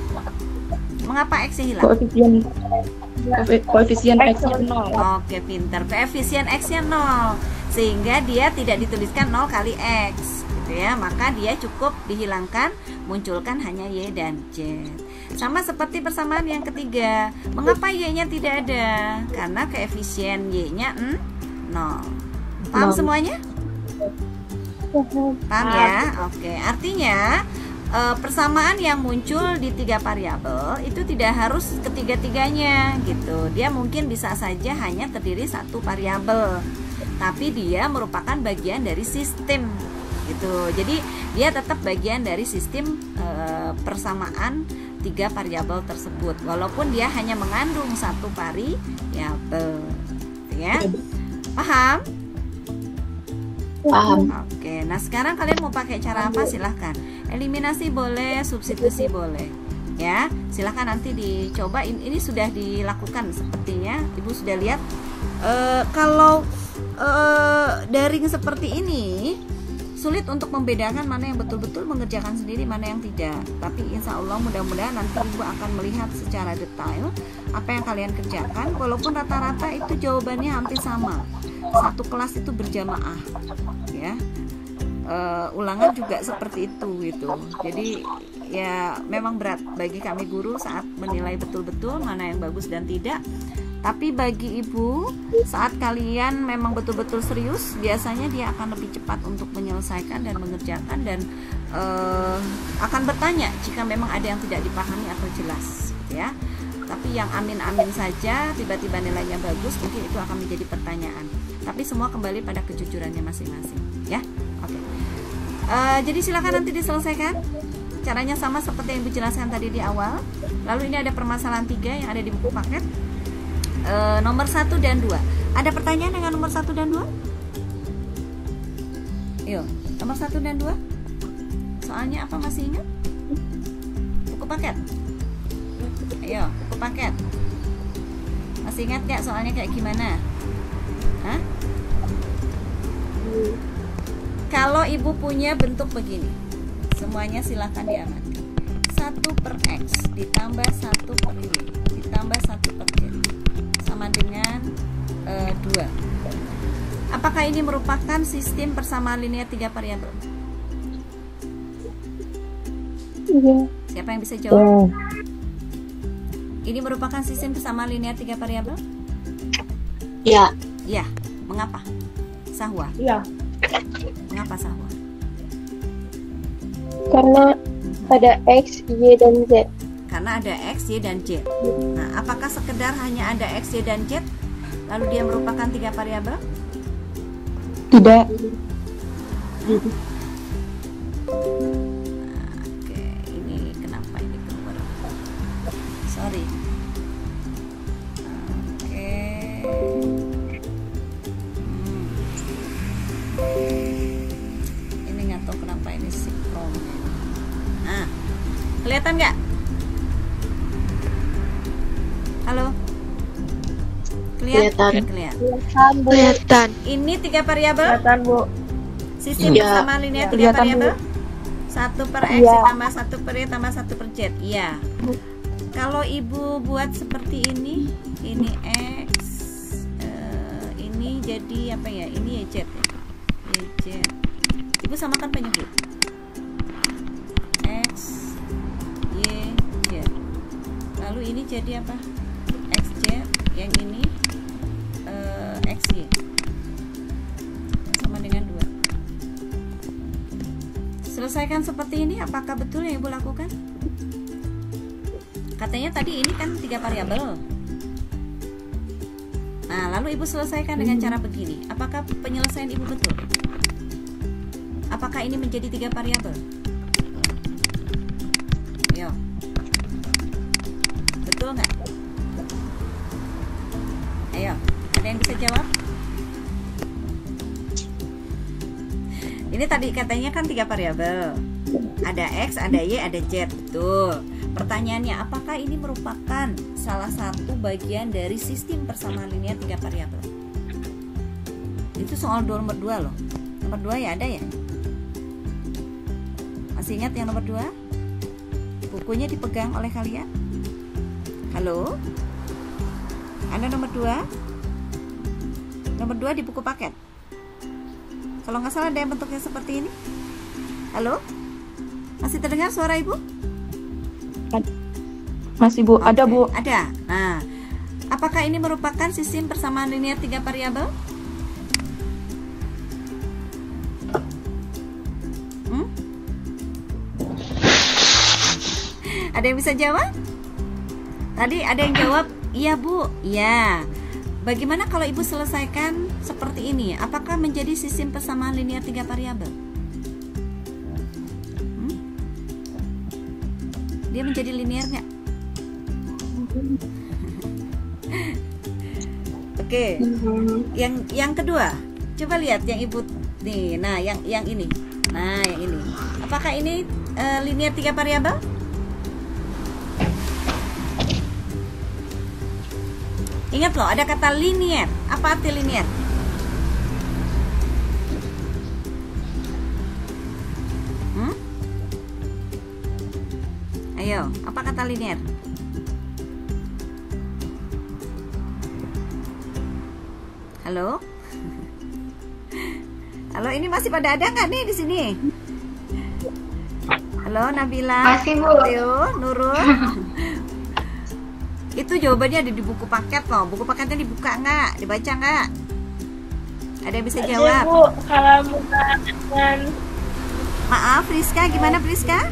Mengapa X-nya hilang? Koefisien X-nya 0. Oke, pintar. Koefisien X-nya 0. Sehingga dia tidak dituliskan 0 kali X gitu ya. Maka dia cukup dihilangkan, munculkan hanya Y dan Z. Sama seperti persamaan yang ketiga. Mengapa Y-nya tidak ada? Karena koefisien Y-nya 0. Paham semuanya? Paham ya? Oke, artinya persamaan yang muncul di 3 variabel itu tidak harus ketiga-tiganya gitu. Dia mungkin bisa saja hanya terdiri 1 variabel, tapi dia merupakan bagian dari sistem gitu. Jadi dia tetap bagian dari sistem persamaan 3 variabel tersebut, walaupun dia hanya mengandung 1 variabel, ya. Paham? Paham. Oke, nah sekarang kalian mau pakai cara apa? Silahkan. Eliminasi boleh, substitusi boleh. Ya, silahkan nanti dicoba. Ini sudah dilakukan sepertinya. Ibu sudah lihat. Kalau daring seperti ini, sulit untuk membedakan mana yang betul-betul mengerjakan sendiri, mana yang tidak. Tapi insya Allah mudah-mudahan nanti ibu akan melihat secara detail apa yang kalian kerjakan. Walaupun rata-rata itu jawabannya hampir sama. Satu kelas itu berjamaah, ya. Ulangan juga seperti itu gitu. Jadi ya memang berat bagi kami guru saat menilai betul-betul mana yang bagus dan tidak. Tapi bagi ibu, saat kalian memang betul-betul serius, biasanya dia akan lebih cepat untuk menyelesaikan dan mengerjakan, dan akan bertanya jika memang ada yang tidak dipahami atau jelas, gitu ya. Tapi yang amin-amin saja, tiba-tiba nilainya bagus, mungkin itu akan menjadi pertanyaan. Tapi semua kembali pada kejujurannya masing-masing, ya. Oke. Jadi silakan nanti diselesaikan. Caranya sama seperti yang ibu jelaskan tadi di awal. Lalu ini ada permasalahan 3 yang ada di buku paket. Nomor 1 dan 2. Ada pertanyaan dengan nomor 1 dan 2? Yuk, nomor 1 dan 2. Soalnya apa, masih ingat? Buku paket. Ayo, buku paket. Masih ingat gak soalnya kayak gimana? Hah? Kalau ibu punya bentuk begini, semuanya silahkan diamankan. 1/x ditambah 1/y ditambah 1/z sama dengan 2. Apakah ini merupakan sistem persamaan linear 3 variabel? Siapa yang bisa jawab? Ini merupakan sistem persamaan linear 3 variabel? Ya. Ya. Mengapa? Sahwa. Iya. Mengapa Sahwa? Karena ada X, Y, dan Z. Karena ada X, Y, dan Z. Nah, apakah sekedar hanya ada X, Y, dan Z, lalu dia merupakan 3 variabel? Tidak. Oke, ini kenapa ini keluar? Sorry. Oke. Ini nggak tahu kenapa ini sinkronnya. Nah, kelihatan nggak? Halo? Kelihatan. Kelihatan. Ini 3 variabel? Kelihatan, Bu. Sistem Iya. persamaan linear 3 Kelihatan, variabel? Bu. 1/x Iya. ditambah 1/y tambah 1/z. Iya. Kalau ibu buat seperti ini X, ini jadi apa ya? Ini Y, Z ya? Y, Z. Ibu samakan penyebut. X, Y, Z. Lalu ini jadi apa? XZ. Yang ini XY. Sama dengan 2. Selesaikan seperti ini. Apakah betul yang ibu lakukan? Katanya tadi ini kan 3 variabel. Nah, lalu ibu selesaikan dengan cara begini. Apakah penyelesaian ibu betul? Apakah ini menjadi 3 variabel? Ayo. Betul nggak? Ayo, ada yang bisa jawab? Ini tadi katanya kan 3 variabel. Ada X, ada Y, ada Z. Betul. Pertanyaannya, apakah ini merupakan salah satu bagian dari sistem persamaan linear 3 variabel? Itu soal nomor 2 loh. Nomor 2 ya ada ya? Masih ingat yang nomor 2? Bukunya dipegang oleh kalian? Halo? Ada nomor 2? Nomor 2 di buku paket. Kalau nggak salah ada yang bentuknya seperti ini. Halo? Masih terdengar suara ibu? Masih, Bu. Ada, Bu. Ada. Nah, apakah ini merupakan sistem persamaan linear 3 variabel? Ada yang bisa jawab? Tadi ada yang jawab, iya Bu, iya. Bagaimana kalau ibu selesaikan seperti ini? Apakah menjadi sistem persamaan linear 3 variabel? Dia menjadi linear nggak? Oke. Yang kedua, coba lihat yang ibu nih. Nah, yang ini. Nah, yang ini. Apakah ini linear 3 variabel? Ingat loh, ada kata linear. Apa arti linear? Ayo, apa kata linear? Halo? Halo, ini masih pada ada nggak nih di sini? Halo, Nabila. Masih, Bu. Theo, Nurul. Itu jawabannya ada di buku paket loh. Buku paketnya dibuka nggak? Dibaca nggak? Ada yang bisa jawab? Bu, halaman. Maaf, Priska, gimana Priska?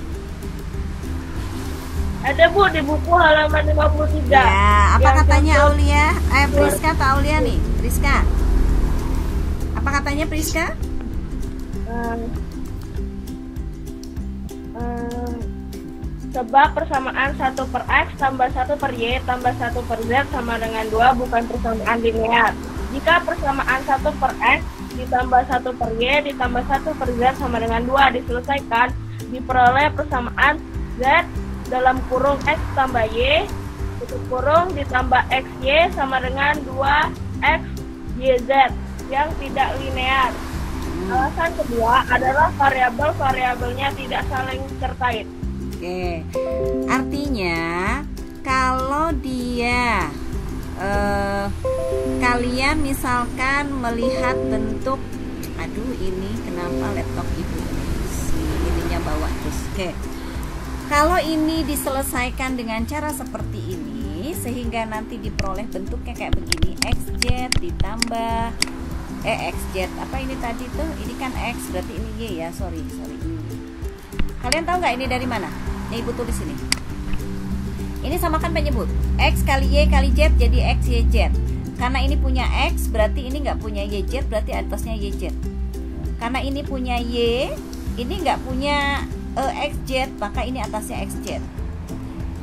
Ada Bu di buku halaman 53. Ya, apa Yang katanya contoh- Aulia? Priska atau Aulia nih? Priska. Apa katanya Priska? Sebab persamaan 1 per X tambah 1 per Y tambah 1 per Z sama dengan 2 bukan persamaan linear. Jika persamaan 1 per X ditambah 1 per Y ditambah 1 per Z sama dengan 2 diselesaikan, diperoleh persamaan Z dalam kurung X tambah Y tutup kurung ditambah XY sama dengan 2X YZ yang tidak linear. Alasan kedua adalah variabel-variabelnya tidak saling terkait. Oke, artinya kalau dia kalian misalkan melihat bentuk, aduh ini kenapa laptop ibu si ininya bawa terus. Oke, kalau ini diselesaikan dengan cara seperti ini sehingga nanti diperoleh bentuknya kayak begini, XZ ditambah XZ apa ini tadi tuh, ini kan X berarti ini Y ya, sorry ini. Kalian tahu nggak ini dari mana? Yang ibu tulis ini. Ini samakan penyebut X kali Y kali Z jadi X Y Z. Karena ini punya X berarti ini nggak punya YZ, berarti atasnya YZ. Karena ini punya Y, ini nggak punya XZ, maka ini atasnya XZ.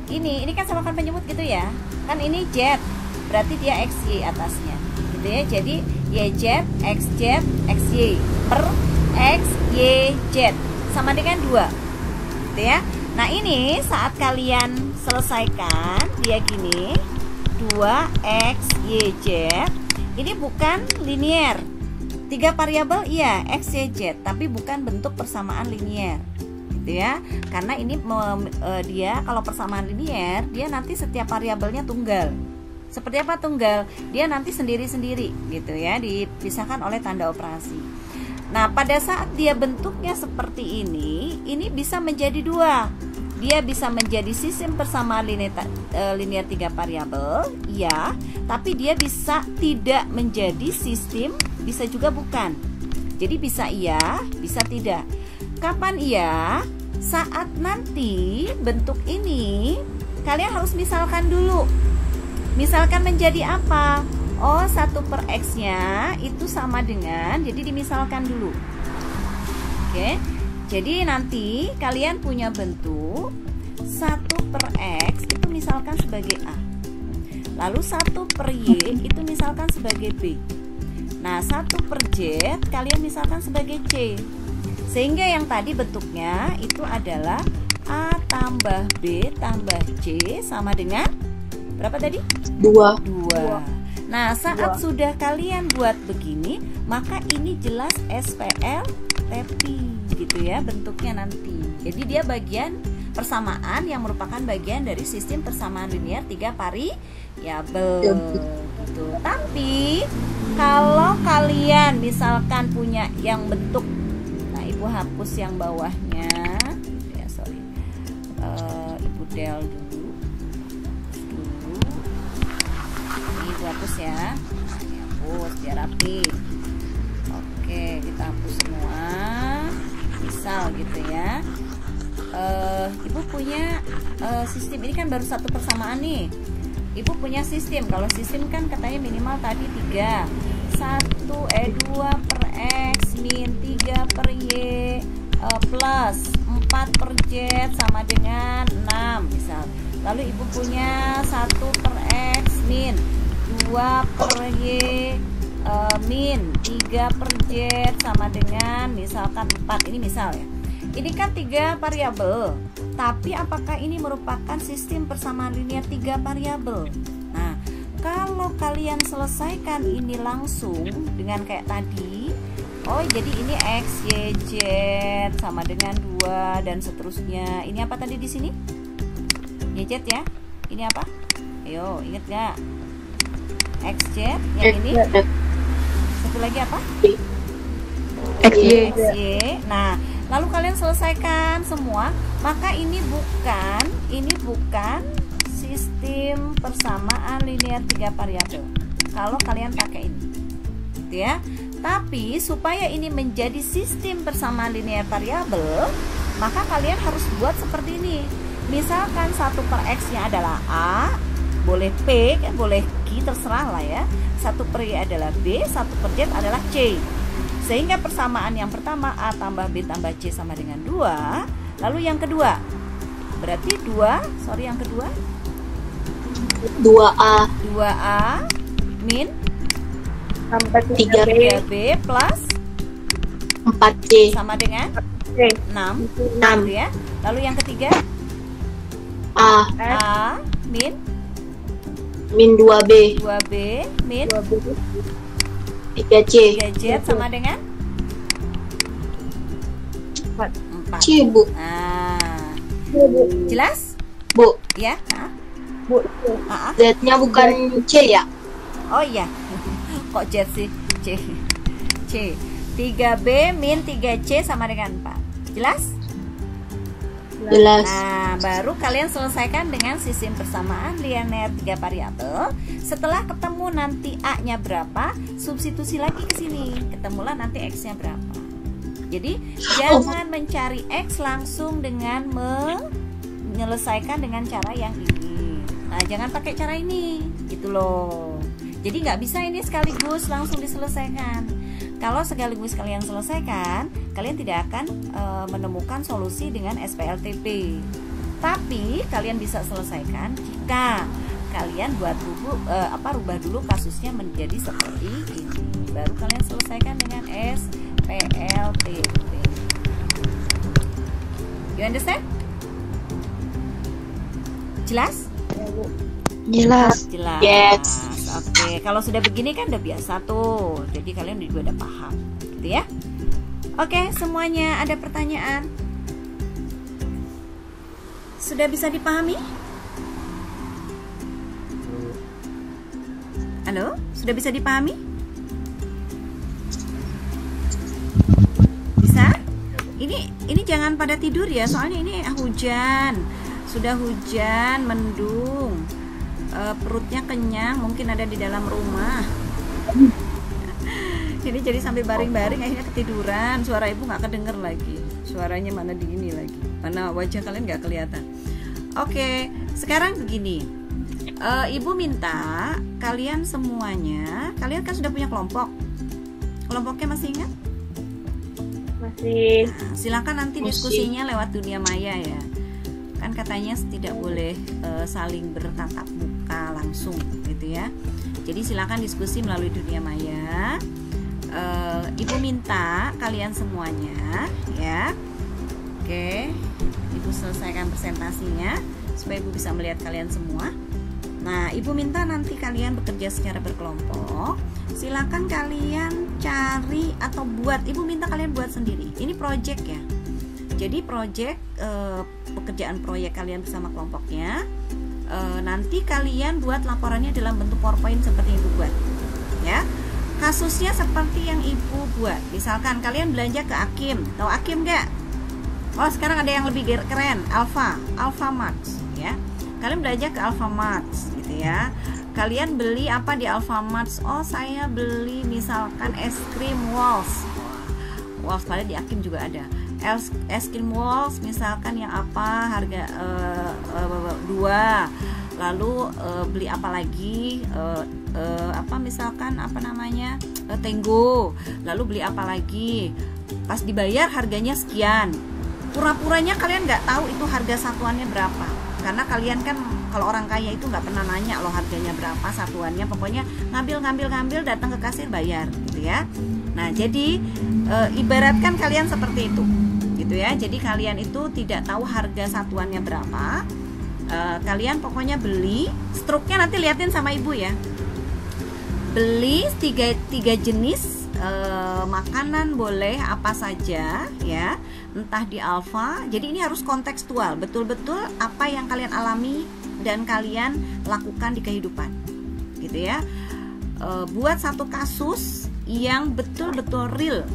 Ini kan samakan penyebut gitu ya. Kan ini Z, berarti dia XY atasnya. Gitu ya. Jadi YZ, XZ, XY per XYZ sama dengan 2. Gitu ya. Nah ini saat kalian selesaikan dia gini 2XYZ, ini bukan linear. 3 variabel iya X, Y, Z, tapi bukan bentuk persamaan linear. Gitu ya. Karena ini dia kalau persamaan linear, dia nanti setiap variabelnya tunggal. Seperti apa tunggal? Dia nanti sendiri-sendiri gitu ya, dipisahkan oleh tanda operasi. Nah, pada saat dia bentuknya seperti ini bisa menjadi 2. Dia bisa menjadi sistem persamaan linear 3 variabel, ya, tapi dia bisa tidak menjadi sistem, bisa juga bukan. Jadi bisa iya, bisa tidak. Kapan iya? Saat nanti bentuk ini kalian harus misalkan dulu. Misalkan menjadi apa? Oh, 1 per X-nya itu sama dengan, jadi dimisalkan dulu. Oke. Jadi nanti kalian punya bentuk 1 per X itu misalkan sebagai A. Lalu 1 per Y itu misalkan sebagai B. Nah, 1 per Z kalian misalkan sebagai C. Sehingga yang tadi bentuknya itu adalah A tambah B tambah C sama dengan berapa tadi? 2. Nah, saat sudah kalian buat begini, maka ini jelas SPLTP gitu ya bentuknya nanti. Jadi dia bagian persamaan yang merupakan bagian dari sistem persamaan linear 3 variabel gitu. Tapi kalau kalian misalkan punya yang bentuk, nah ibu hapus yang bawahnya ya, sorry, ibu del dulu ini ibu hapus ya, hapus biar rapi. Oke, kita hapus semua. Misal gitu ya, ibu punya sistem ini kan baru 1 persamaan nih. Ibu punya sistem, kalau sistem kan katanya minimal tadi 3 2 per X min 3 per Y plus 4 per Z sama dengan 6 misal. Lalu ibu punya 1 per X min 2 per Y min 3 per Z sama dengan misalkan 4. Ini misal ya. Ini kan 3 variabel. Tapi apakah ini merupakan sistem persamaan linear 3 variabel? Nah, kalau kalian selesaikan ini langsung dengan kayak tadi, oh jadi ini X, Y, Z sama dengan 2 dan seterusnya. Ini apa tadi di sini? YZ ya. Ini apa? Ayo, ingat gak? XZ, yang ini? Satu lagi apa? XY. Nah, lalu kalian selesaikan semua, maka ini bukan sistem persamaan linear 3 variabel kalau kalian pakai ini, gitu ya. Tapi supaya ini menjadi sistem persamaan linear variabel, maka kalian harus buat seperti ini. Misalkan 1 per X nya adalah A, boleh P, kan boleh Q, terserah lah ya. 1 per Y adalah B, 1 per Z adalah C. Sehingga persamaan yang pertama A tambah B tambah C sama dengan 2. Lalu yang kedua, berarti yang kedua 2A 2A min Sampai 3B plus 4C sama dengan C. 6 6 ya. Lalu yang ketiga A A min min 2B 2B min 3C 3Z sama dengan 4. C Bu. Nah, jelas? Bu, Ya? Z-nya bukan C ya? Oh iya. Kok Z sih? C 3B min 3C sama dengan 4. Jelas? Jelas. Nah, baru kalian selesaikan dengan sistem persamaan linear 3 variabel. Setelah ketemu nanti A-nya berapa, substitusi lagi ke sini. Ketemulah nanti X-nya berapa. Jadi, jangan mencari X langsung dengan menyelesaikan dengan cara yang ini. Nah, jangan pakai cara ini, gitu loh. Jadi nggak bisa ini sekaligus langsung diselesaikan. Kalau sekaligus kalian selesaikan, kalian tidak akan menemukan solusi dengan SPLTP. Tapi kalian bisa selesaikan jika kalian rubah dulu kasusnya menjadi seperti ini. Baru kalian selesaikan dengan SPLTP. You understand? Jelas? Jelas. Jelas. Yes. Oke, kalau sudah begini kan udah biasa tuh. Jadi kalian juga udah paham, gitu ya. Oke, semuanya ada pertanyaan? Sudah bisa dipahami? Halo, sudah bisa dipahami? Bisa? Ini jangan pada tidur ya, soalnya ini hujan. Sudah hujan, mendung. Perutnya kenyang, mungkin ada di dalam rumah. Ini jadi sampai baring-baring akhirnya ketiduran. Suara ibu nggak kedenger lagi. Suaranya mana di ini lagi, mana wajah kalian nggak kelihatan. Oke, sekarang begini. Ibu minta kalian semuanya, kalian kan sudah punya kelompok. Kelompoknya masih ingat? Masih. Nah, silakan nanti diskusinya lewat dunia maya ya. Kan katanya tidak boleh saling bertatap muka langsung gitu ya. Jadi silakan diskusi melalui dunia maya. Ibu minta kalian semuanya ya. Oke, ibu selesaikan presentasinya supaya ibu bisa melihat kalian semua. Nah, ibu minta nanti kalian bekerja secara berkelompok. Silakan kalian cari atau buat. Ibu minta kalian buat sendiri. Ini project ya. Jadi project pekerjaan proyek kalian bersama kelompoknya. Nanti kalian buat laporannya dalam bentuk PowerPoint seperti yang ibu buat. Ya. Kasusnya seperti yang ibu buat. Misalkan kalian belanja ke Akim. Tahu Akim nggak? Oh, sekarang ada yang lebih keren, Alfamart ya. Kalian belanja ke Alfamart gitu ya. Kalian beli apa di Alfamart? Oh, saya beli misalkan es krim Walls. Walls padahal di Akim juga ada. Es krim Walls misalkan yang apa harga 2. Lalu beli apa lagi? Misalkan Tenggo. Lalu beli apa lagi? Pas dibayar harganya sekian. Pura-puranya kalian nggak tahu itu harga satuannya berapa, karena kalian kan kalau orang kaya itu nggak pernah nanya loh harganya berapa satuannya, pokoknya ngambil datang ke kasir bayar gitu ya. Nah, jadi ibaratkan kalian seperti itu gitu ya. Jadi kalian itu tidak tahu harga satuannya berapa, kalian pokoknya beli. Struknya nanti liatin sama ibu ya. Beli tiga jenis makanan boleh apa saja ya, entah di Alfa. Jadi ini harus kontekstual, betul-betul apa yang kalian alami dan kalian lakukan di kehidupan gitu ya. Buat satu kasus yang betul-betul real.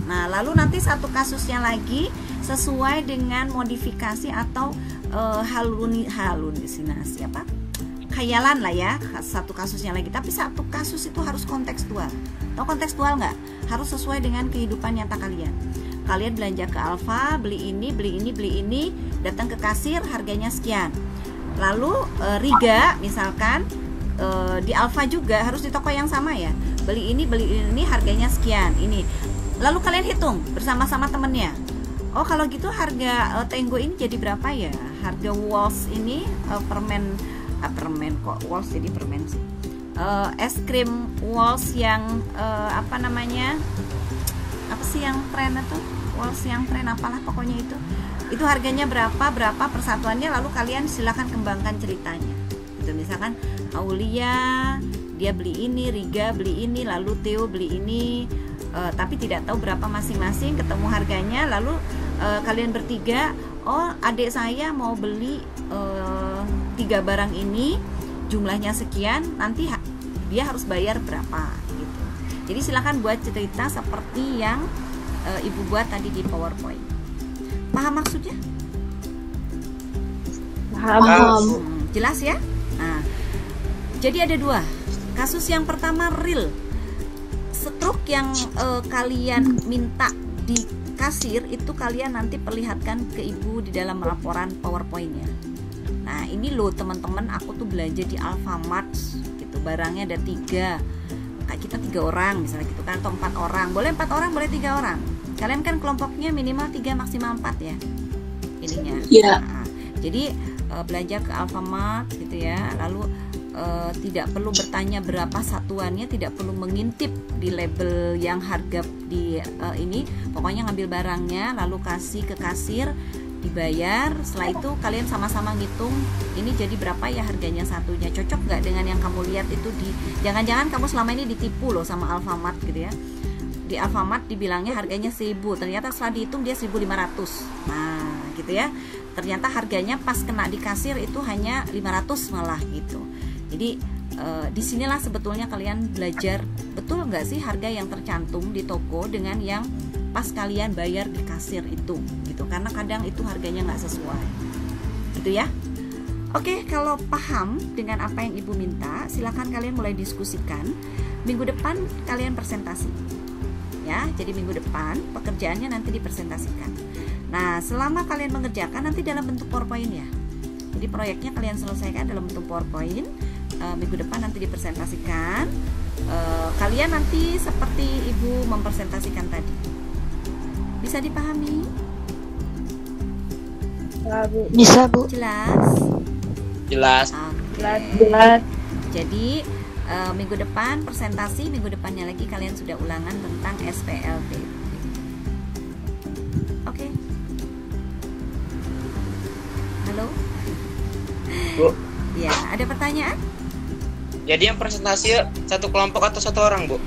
Nah, lalu nanti satu kasusnya lagi sesuai dengan modifikasi atau halusinasi khayalan lah ya, satu kasusnya lagi. Tapi satu kasus itu harus kontekstual. Tahu kontekstual nggak? Harus sesuai dengan kehidupan nyata kalian. Kalian belanja ke Alfa, beli ini, datang ke kasir, harganya sekian. Lalu Riga misalkan di Alfa juga harus di toko yang sama ya. Beli ini harganya sekian. Ini. Lalu kalian hitung bersama-sama temennya. Oh kalau gitu harga Tenggo ini jadi berapa ya? Harga Walls ini permen kok Walls jadi permen sih. Es krim Walls yang apa namanya? Apa sih yang tren itu? Walls yang tren apalah pokoknya itu. Itu harganya berapa persatuannya, lalu kalian silakan kembangkan ceritanya. Gitu misalkan Aulia dia beli ini, Riga beli ini, lalu Theo beli ini. Tapi tidak tahu berapa masing-masing, ketemu harganya, lalu kalian bertiga, oh adik saya mau beli 3 barang ini, jumlahnya sekian, nanti dia harus bayar berapa gitu. Jadi silakan buat cerita seperti yang Ibu buat tadi di PowerPoint. Paham maksudnya? Paham. Jelas ya? Nah, jadi ada 2 kasus. Yang pertama real, struk yang kalian minta di kasir itu kalian nanti perlihatkan ke ibu di dalam laporan PowerPoint-nya. Nah ini loh teman-teman, aku tuh belanja di Alfamart gitu, barangnya ada 3, kayak kita 3 orang misalnya gitu kan, atau 4 orang, boleh 4 orang, boleh 3 orang. Kalian kan kelompoknya minimal 3 maksimal 4 ya ininya. Nah, jadi belanja ke Alfamart gitu ya, lalu tidak perlu bertanya berapa satuannya, tidak perlu mengintip di label yang harga di ini, pokoknya ngambil barangnya lalu kasih ke kasir, dibayar. Setelah itu kalian sama-sama ngitung ini jadi berapa ya harganya satunya, cocok nggak dengan yang kamu lihat itu di, jangan-jangan kamu selama ini ditipu loh sama Alfamart gitu ya. Di Alfamart dibilangnya harganya 1000, ternyata setelah dihitung dia 1500. Nah gitu ya, ternyata harganya pas kena di kasir itu hanya 500 malah gitu. Jadi disinilah sebetulnya kalian belajar betul nggak sih harga yang tercantum di toko dengan yang pas kalian bayar di kasir itu gitu, karena kadang itu harganya nggak sesuai gitu ya. Oke, kalau paham dengan apa yang ibu minta, silakan kalian mulai diskusikan. Minggu depan kalian presentasi ya, jadi minggu depan pekerjaannya nanti dipresentasikan. Nah selama kalian mengerjakan nanti dalam bentuk PowerPoint ya, jadi proyeknya kalian selesaikan dalam bentuk PowerPoint. Minggu depan nanti dipresentasikan. Kalian nanti seperti ibu mempresentasikan tadi. Bisa dipahami? Bisa, Bu. Jelas? Jelas. Jelas. Jadi minggu depan presentasi, minggu depannya lagi kalian sudah ulangan tentang SPLT. Oke. Halo? Bu, Ya, ada pertanyaan? jadi yang presentasi satu kelompok atau satu orang, Bu?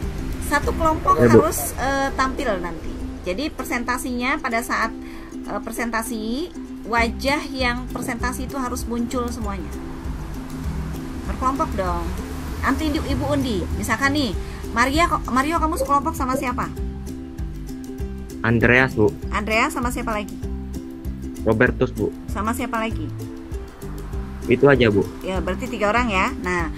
Satu kelompok harus tampil nanti. Jadi presentasinya pada saat presentasi, wajah yang presentasi itu harus muncul semuanya. Berkelompok dong. Nanti ibu undi. Misalkan nih, Mario kamu sekelompok sama siapa? Andreas, Bu. Andreas sama siapa lagi? Robertus, Bu. Sama siapa lagi? Itu aja, Bu. Ya berarti 3 orang ya. Nah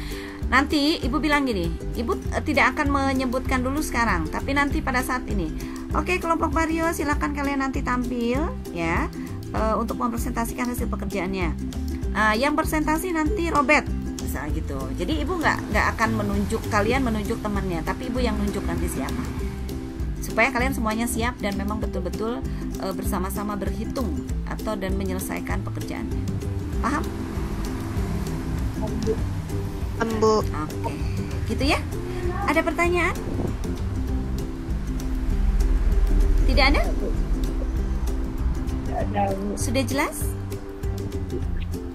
nanti ibu bilang gini, ibu tidak akan menyebutkan dulu sekarang, tapi nanti pada saat ini. Oke, kelompok Mario silakan kalian nanti tampil ya untuk mempresentasikan hasil pekerjaannya. Yang presentasi nanti Robert misalnya gitu. Jadi ibu nggak akan menunjuk kalian, menunjuk temannya, tapi ibu yang nunjuk nanti siapa, supaya kalian semuanya siap dan memang betul-betul bersama-sama berhitung atau dan menyelesaikan pekerjaannya. Paham? Bu. Oke, gitu ya. Ada pertanyaan? Tidak ada? Sudah jelas?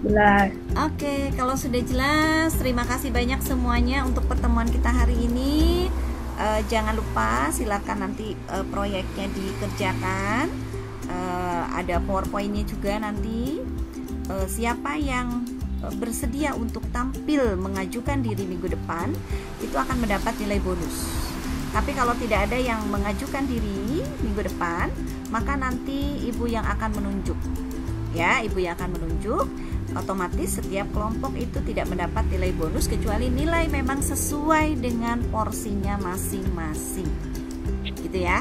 Jelas. Oke, kalau sudah jelas, terima kasih banyak semuanya untuk pertemuan kita hari ini. Jangan lupa silakan nanti proyeknya dikerjakan. Ada PowerPoint-nya juga nanti. Siapa yang bersedia untuk tampil mengajukan diri minggu depan itu akan mendapat nilai bonus. Tapi kalau tidak ada yang mengajukan diri minggu depan, maka nanti ibu yang akan menunjuk ya, ibu yang akan menunjuk. Otomatis setiap kelompok itu tidak mendapat nilai bonus kecuali nilai memang sesuai dengan porsinya masing-masing, gitu ya.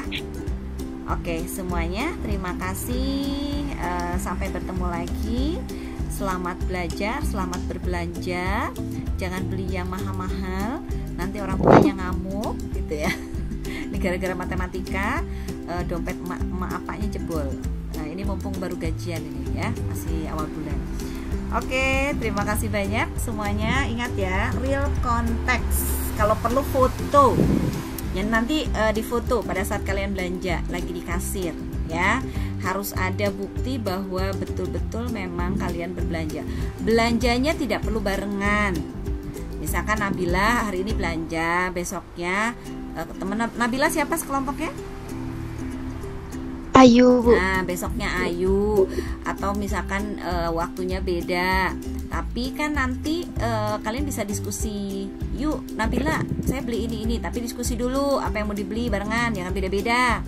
Oke, semuanya terima kasih. Sampai bertemu lagi. Selamat belajar, selamat berbelanja. Jangan beli yang mahal-mahal, nanti orang tuanya ngamuk, gitu ya. Ini gara-gara matematika, dompet emak apanya jebol. Nah, ini mumpung baru gajian ini ya, masih awal bulan. Oke, terima kasih banyak semuanya. Ingat ya, real context. Kalau perlu foto, yang nanti difoto pada saat kalian belanja lagi di kasir, ya. Harus ada bukti bahwa betul-betul memang kalian berbelanja. Belanjanya tidak perlu barengan. Misalkan Nabila hari ini belanja, besoknya teman Nabila siapa sekelompoknya? Ayu, Bu. Nah, besoknya Ayu. Atau misalkan waktunya beda. Tapi kan nanti kalian bisa diskusi. Yuk, Nabila, saya beli ini. Tapi diskusi dulu apa yang mau dibeli barengan, jangan beda-beda.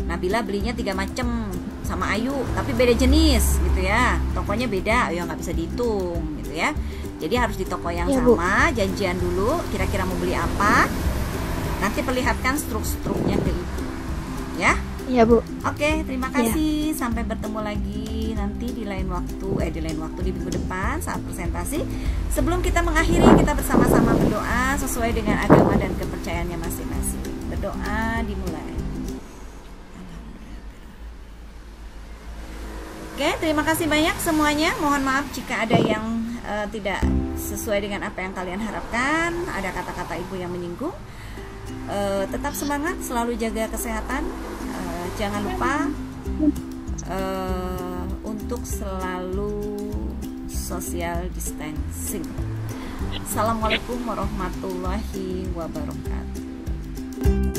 Nabila belinya 3 macam sama Ayu, tapi beda jenis gitu ya. Tokonya beda, ya nggak bisa dihitung gitu ya. Jadi harus di toko yang sama, janjian dulu kira-kira mau beli apa. Nanti perlihatkan strukturnya ke ibu. Ya? Iya, Bu. Oke, terima kasih. Sampai bertemu lagi nanti di lain waktu, di minggu depan saat presentasi. Sebelum kita mengakhiri, kita bersama-sama berdoa sesuai dengan agama dan kepercayaannya masing-masing. Berdoa dimulai. Oke, terima kasih banyak semuanya. Mohon maaf jika ada yang tidak sesuai dengan apa yang kalian harapkan, ada kata-kata ibu yang menyinggung. Tetap semangat, selalu jaga kesehatan. Jangan lupa untuk selalu social distancing. Assalamualaikum warahmatullahi wabarakatuh.